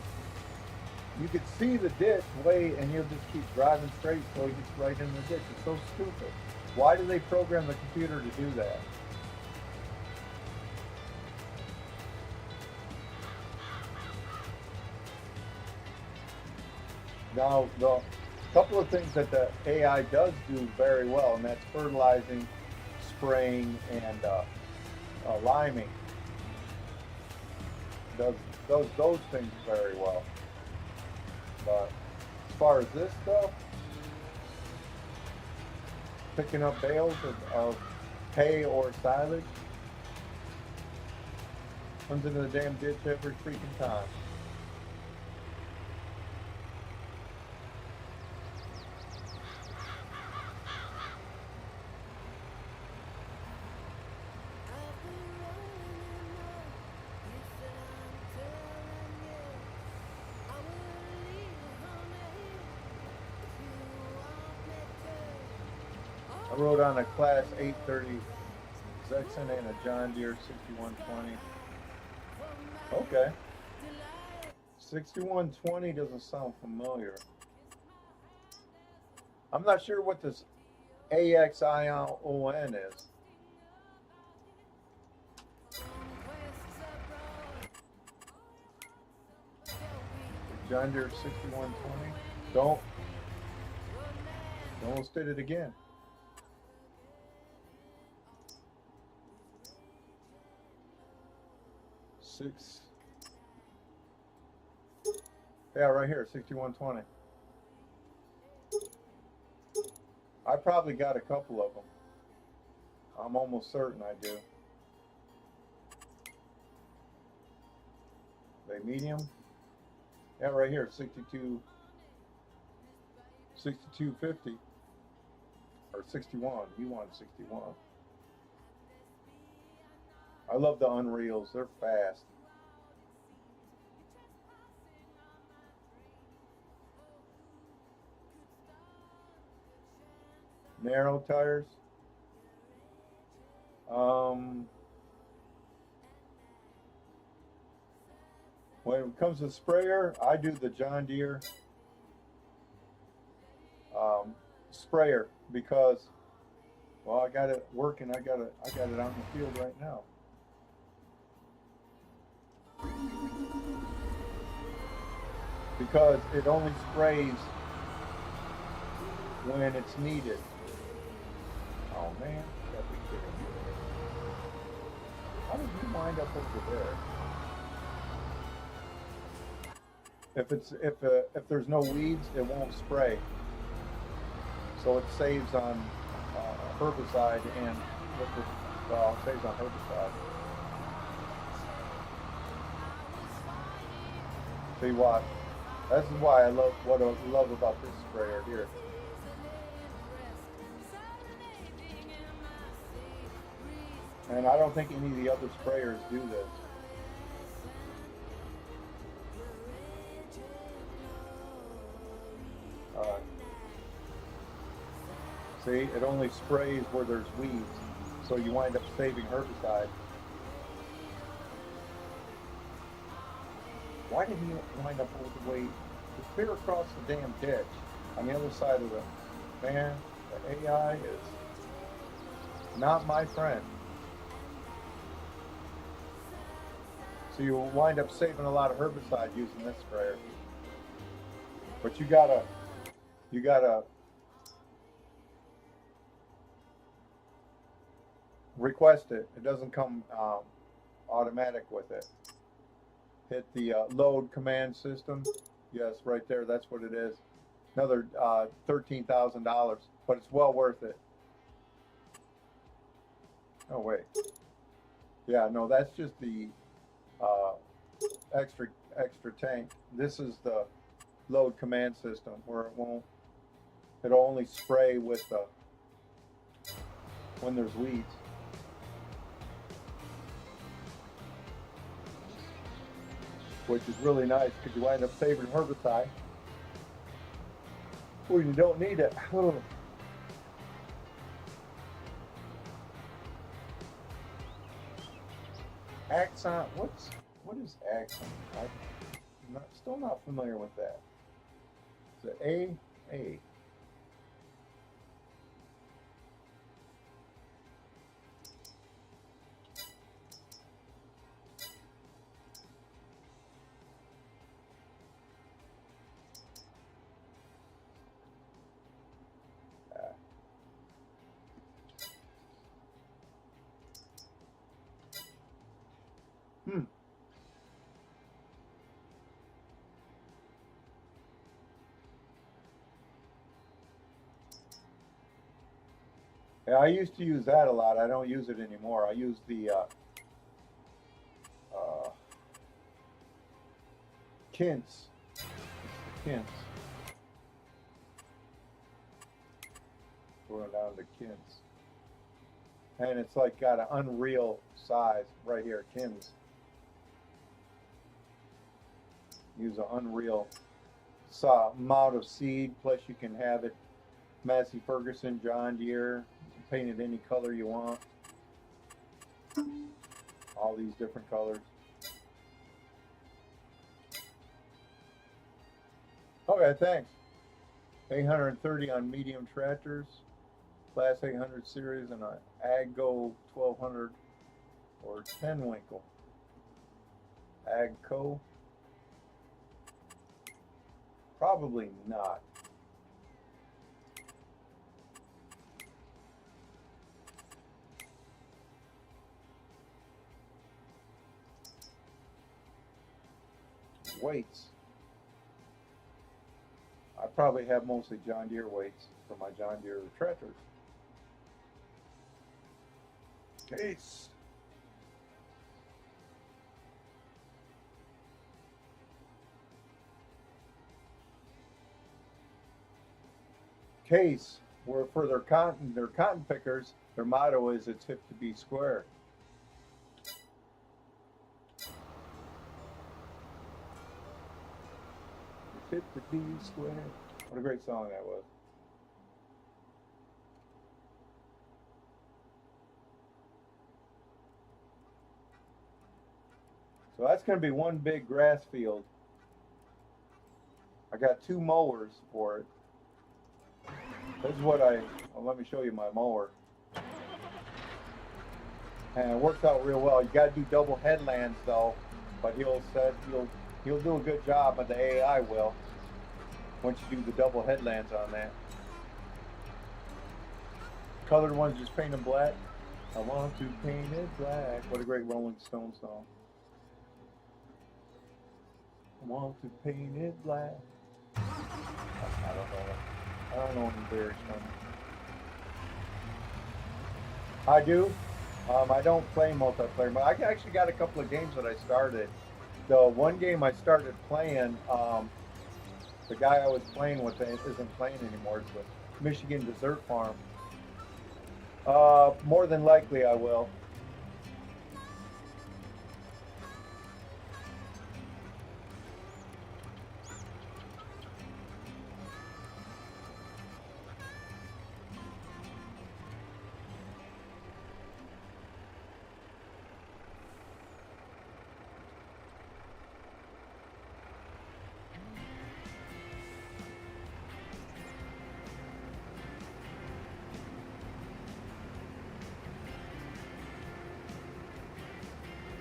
you could see the ditch way, and he'll just keep driving straight so he gets right in the ditch. It's so stupid. Why do they program the computer to do that? Now, the couple of things that the AI does do very well, and that's fertilizing, spraying, and liming. Does those things very well. But as far as this stuff, picking up bales of hay or silage, comes into the damn ditch every freaking time. I rode on a Class 830 Zexen and a John Deere 6120. Okay. 6120 doesn't sound familiar. I'm not sure what this AXION is. John Deere 6120. Don't state it again. Yeah, right here, 6120. I probably got a couple of them. I'm almost certain I do. They medium? Yeah, right here, 6250 or 61. You want 61. I love the Unreals. They're fast. Narrow tires. When it comes to sprayer, I do the John Deere sprayer because, well, I got it working. I got it out in the field right now. Because it only sprays when it's needed. Oh man, you gotta be kidding me. How did you wind up over there? If there's no weeds, it won't spray. So it saves on herbicide and well, it saves on herbicide. See what? This is why I love what I love about this sprayer here. And I don't think any of the other sprayers do this. See, it only sprays where there's weeds, so you wind up saving herbicide. Why did he wind up all the way? It's clear across the damn ditch on the other side of the man. The AI is not my friend. So you will wind up saving a lot of herbicide using this sprayer. But you gotta request it. It doesn't come automatic with it. Hit the load command system. Yes, right there. That's what it is. Another $13,000, but it's well worth it. Oh wait. Yeah, no, that's just the extra tank. This is the load command system where it'll only spray with when there's weeds. Which is really nice because you wind up saving herbicide when you don't need it. Axon, what is Axon? I'm still not familiar with that. Is it A? Yeah, I used to use that a lot. I don't use it anymore. I use the Kints. Kints. Going down to Kints. And it's like got an unreal size right here, Kints. Use an unreal amount of seed, plus you can have it Massey Ferguson, John Deere, paint it any color you want. All these different colors. Okay, thanks. 830 on medium tractors, Class 800 series, and an Agco 1200 or 10 winkle. Agco? Probably not. Weights. I probably have mostly John Deere weights for my John Deere tractors. Case. Case, where for their cotton pickers, their motto is it's hip to be square. It's hip to be square. What a great song that was. So that's going to be one big grass field. I got 2 mowers for it. This is what well, let me show you my mower. And it works out real well. You got to do double headlands though, but he'll do a good job, but the AI will once you do the double headlands on that. Colored ones just paint them black. I want to paint it black. What a great Rolling Stones song. I want to paint it black. I don't know any lyrics from it. I do. I don't play multiplayer, but I actually got a couple of games that I started. The one game I started playing, the guy I was playing with isn't playing anymore. It's the Michigan Dessert Farm. More than likely I will.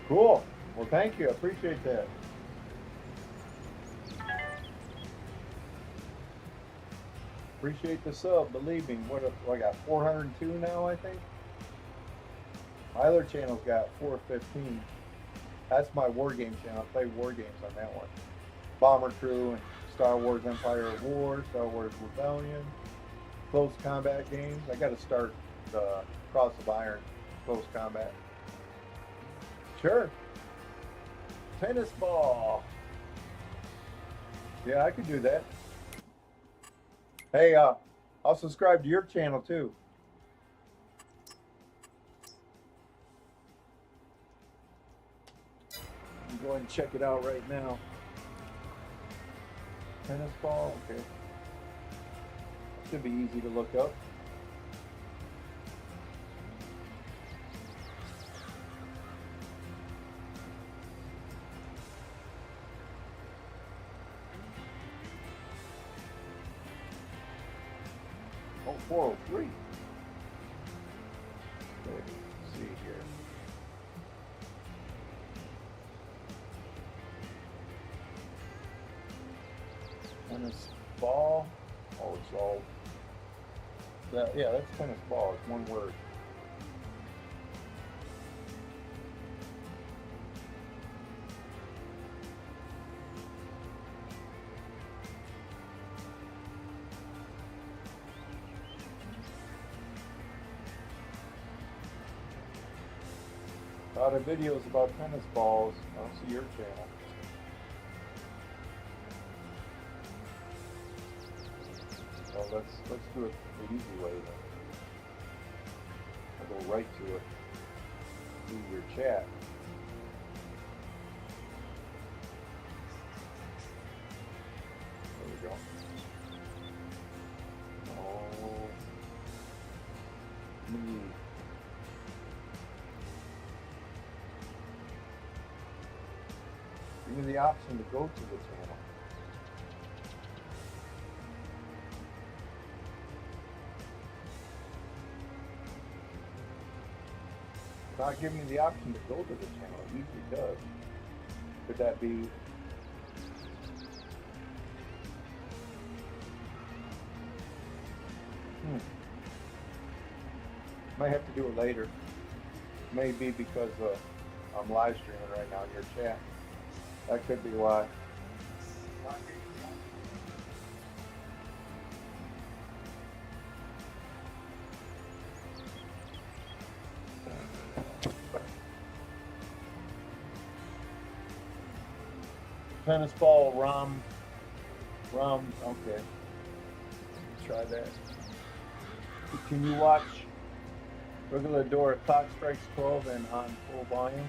Cool. Well, thank you. I appreciate that. Appreciate the sub. Believe me. What I got 402 now, I think. My other channel's got 415. That's my war game channel. I play war games on that one. Bomber Crew and Star Wars Empire of War, Star Wars Rebellion, close combat games. I got to start the Cross of Iron close combat. Sure. Tennis ball. Yeah, I could do that. Hey, I'll subscribe to your channel too. I'm going to check it out right now. Tennis ball, okay. Should be easy to look up. Oh, 403. Let's see here. Tennis ball. Oh, it's all. Yeah, that's tennis ball. It's one word. A lot of videos about tennis balls. I'll see your channel. So let's do it the easy way then. I'll go right to it. Do your chat. There we go. Oh, me. Give me the option to go to the channel. Not giving me the option to go to the channel. It usually does. Could that be? Might have to do it later. Maybe because I'm live streaming right now in your chat. That could be why. Tennis ball, okay. Let's try that. Can you watch regular door at clock strikes 12 and on full volume?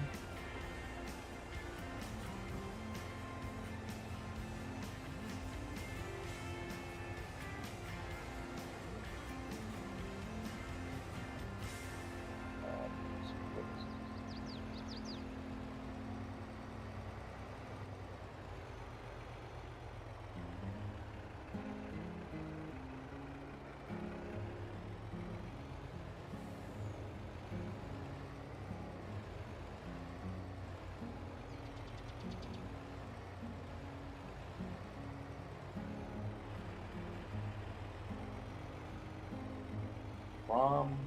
ROM.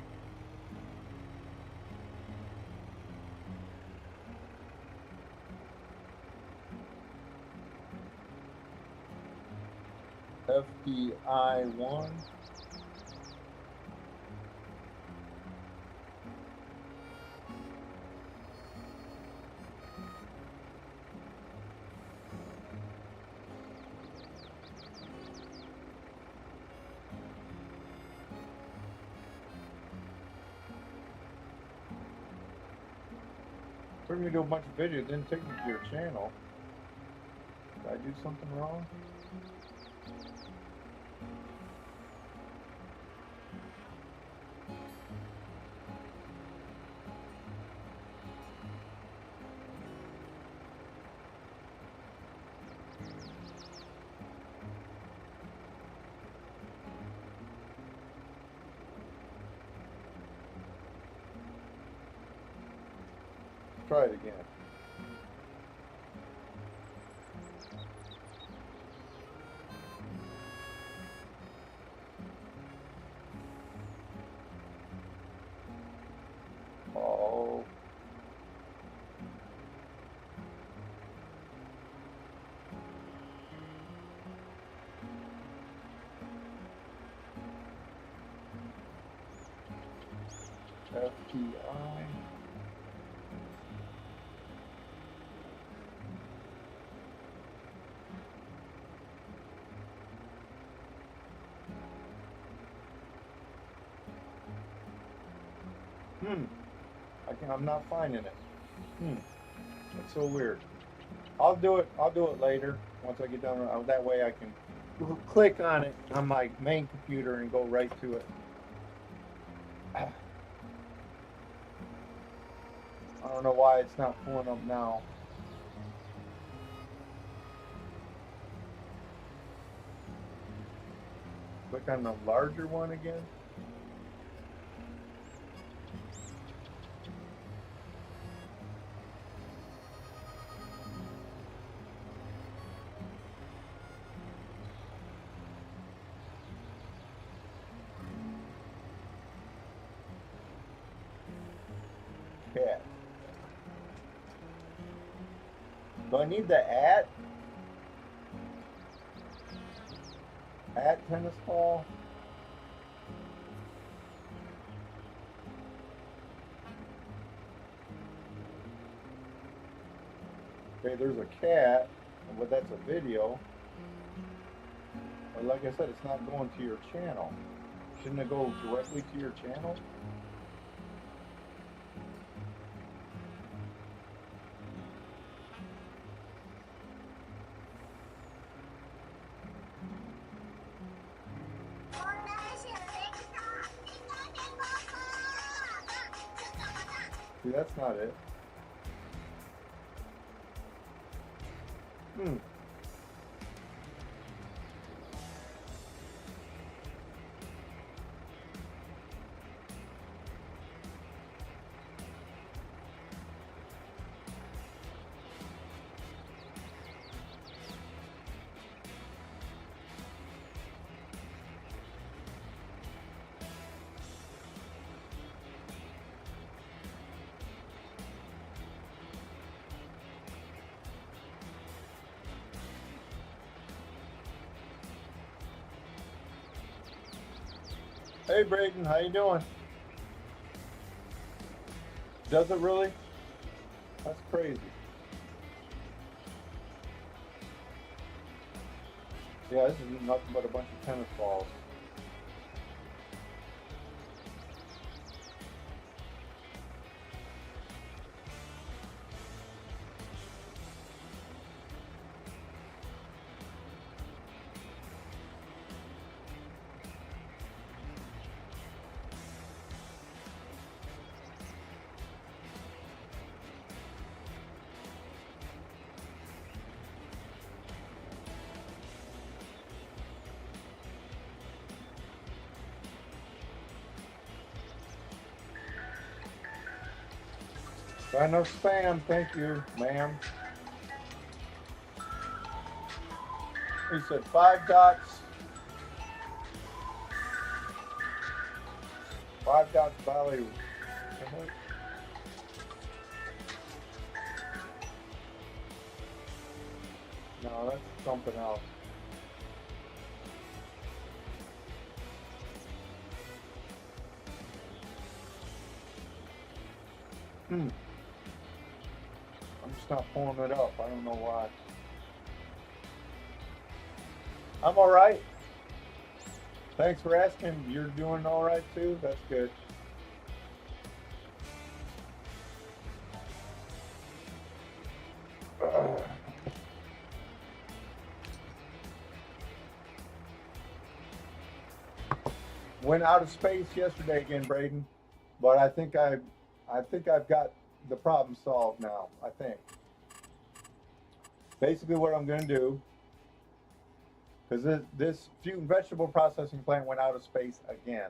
FDI1. Took me to a bunch of videos, didn't take me to your channel. Did I do something wrong? Try it again. Oh. FTI. I'm not finding it. That's so weird. I'll do it later once I get done. That way I can click on it on my main computer and go right to it. I don't know why it's not pulling up now. Click on the larger one again. Cat. Do I need the at tennis ball? Okay, there's a cat, but that's a video. But like I said, it's not going to your channel. Shouldn't it go directly to your channel? See, that's not it. Hey Braden, how you doing? Does it really? That's crazy. Yeah, this is nothing but a bunch of tennis balls. Got no spam, thank you, ma'am. He said 5 dots. 5 Dots Valley. No, that's something else. I'm just not pulling it up. I don't know why. I'm all right. Thanks for asking. You're doing all right too? That's good. Went out of space yesterday again, Braden, but I think I've got the problem solved now. I think. Basically, what I'm going to do, because this fruit and vegetable processing plant went out of space again.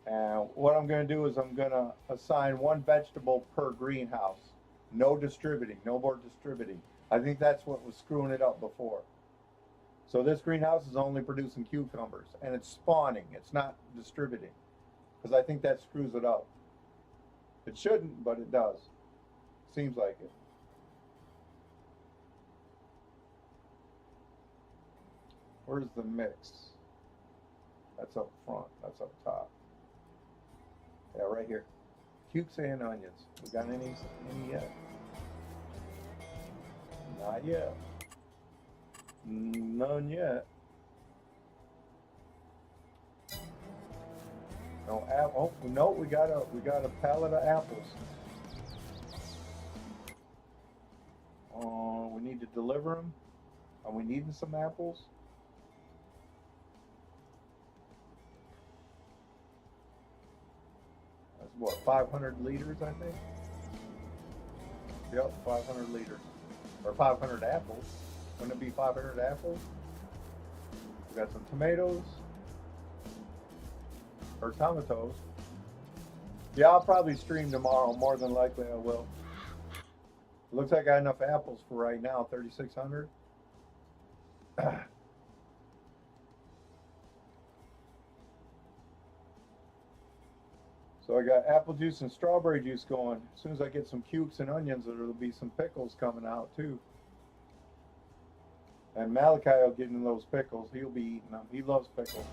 And what I'm going to do is I'm going to assign one vegetable per greenhouse. No distributing, no more distributing. I think that's what was screwing it up before. So this greenhouse is only producing cucumbers, and it's spawning. It's not distributing, because I think that screws it up. It shouldn't, but it does. Seems like it. Where's the mix? That's up front. That's up top. Yeah, right here. Cukes and onions. We got any yet? Not yet. None yet. No apple. Oh, no, we got a pallet of apples. We need to deliver them. Are we needing some apples? That's what, 500 liters, I think? Yep, 500 liters. Or 500 apples. Wouldn't it be 500 apples? We got some tomatoes. Or tomatoes. Yeah, I'll probably stream tomorrow. More than likely I will. It looks like I got enough apples for right now, 3,600. So I got apple juice and strawberry juice going. As soon as I get some cukes and onions, there'll be some pickles coming out too. And Malachi will get in those pickles. He'll be eating them. He loves pickles.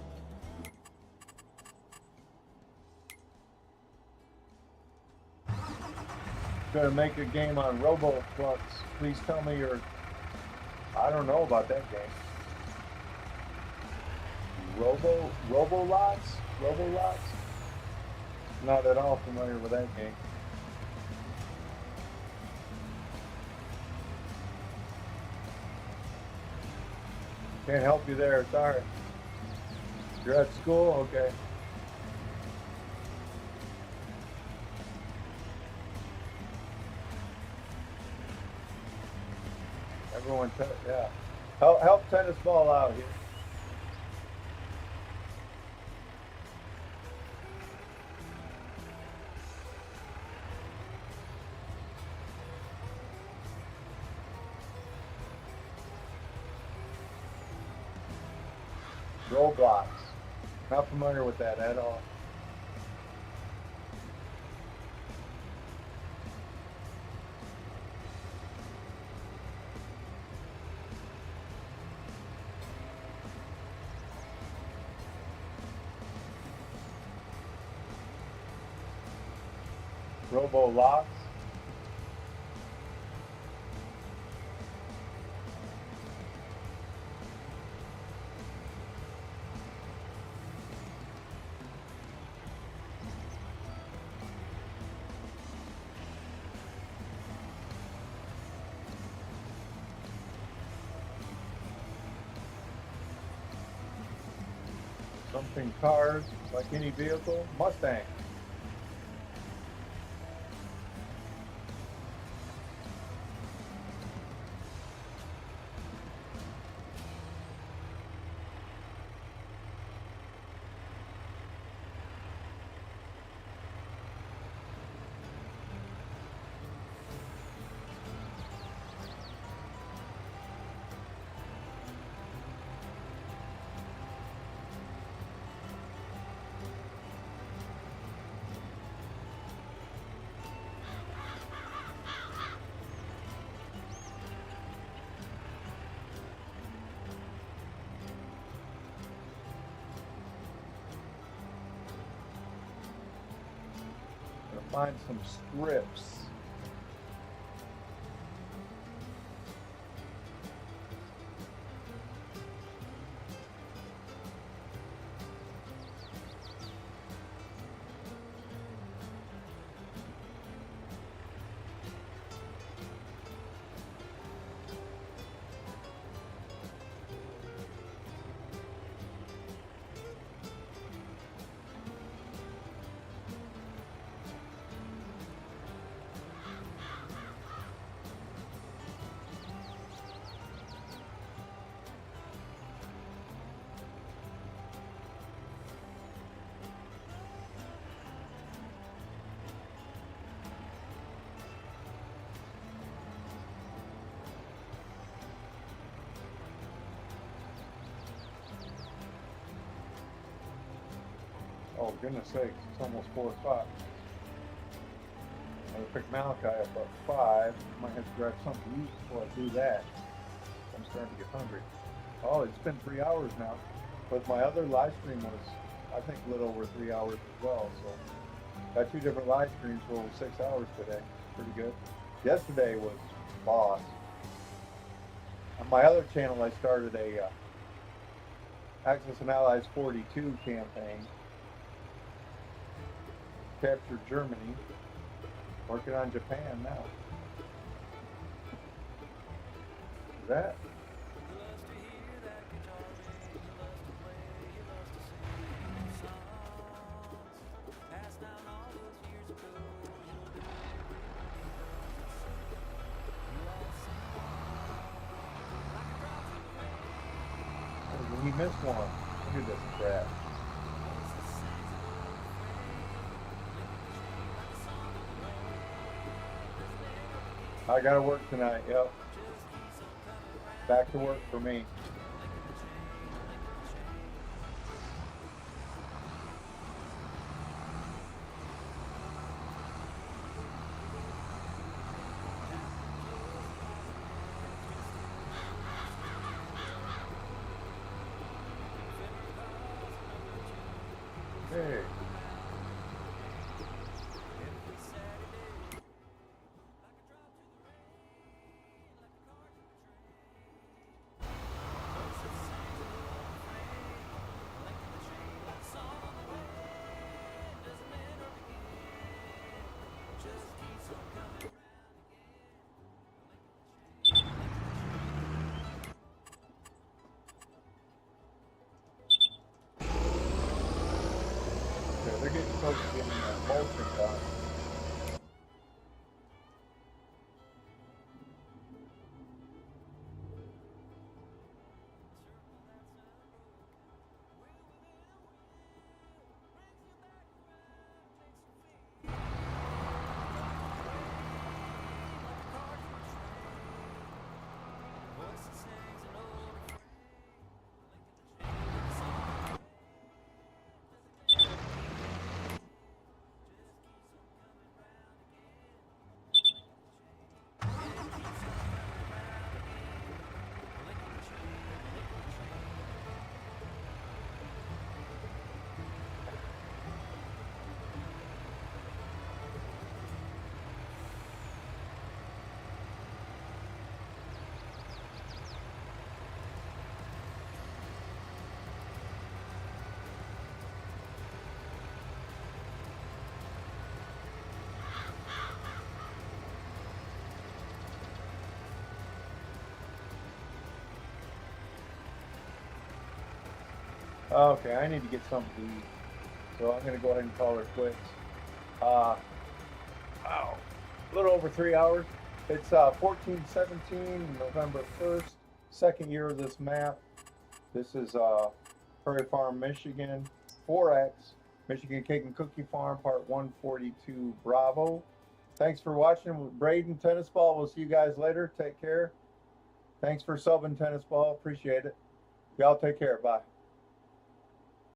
Gonna make a game on Roboflux. Please tell me your. I don't know about that game. Robolots? Not at all familiar with that game. Can't help you there, sorry. You're at school? Okay. Everyone, yeah. Help tennis ball out here. Roblox. Not familiar with that at all. Robolox. Something cars, like any vehicle. Mustang. find some strips. Oh, goodness sakes, it's almost 4 o'clock. I'm going to pick Malachi up at 5. Might have to grab something to eat before I do that. I'm starting to get hungry. Oh, it's been 3 hours now. But my other live stream was, I think, a little over 3 hours as well. So, got 2 different live streams for over 6 hours today. Pretty good. Yesterday was boss. On my other channel, I started a Axis and Allies 42 campaign. Captured Germany. Working on Japan now. That. He missed one. Look at this crap. I gotta work tonight, yep. Back to work for me. Hey. They're getting close to getting mulching done. Okay, I need to get something to eat. So I'm going to go ahead and call her quits. Wow. A little over 3 hours. It's 14/17, November 1st, second year of this map. This is Prairie Farm, Michigan, 4X, Michigan Cake and Cookie Farm, part 142, Bravo. Thanks for watching with Braden Tennis Ball. We'll see you guys later. Take care. Thanks for subbing Tennis Ball. Appreciate it. Y'all take care. Bye.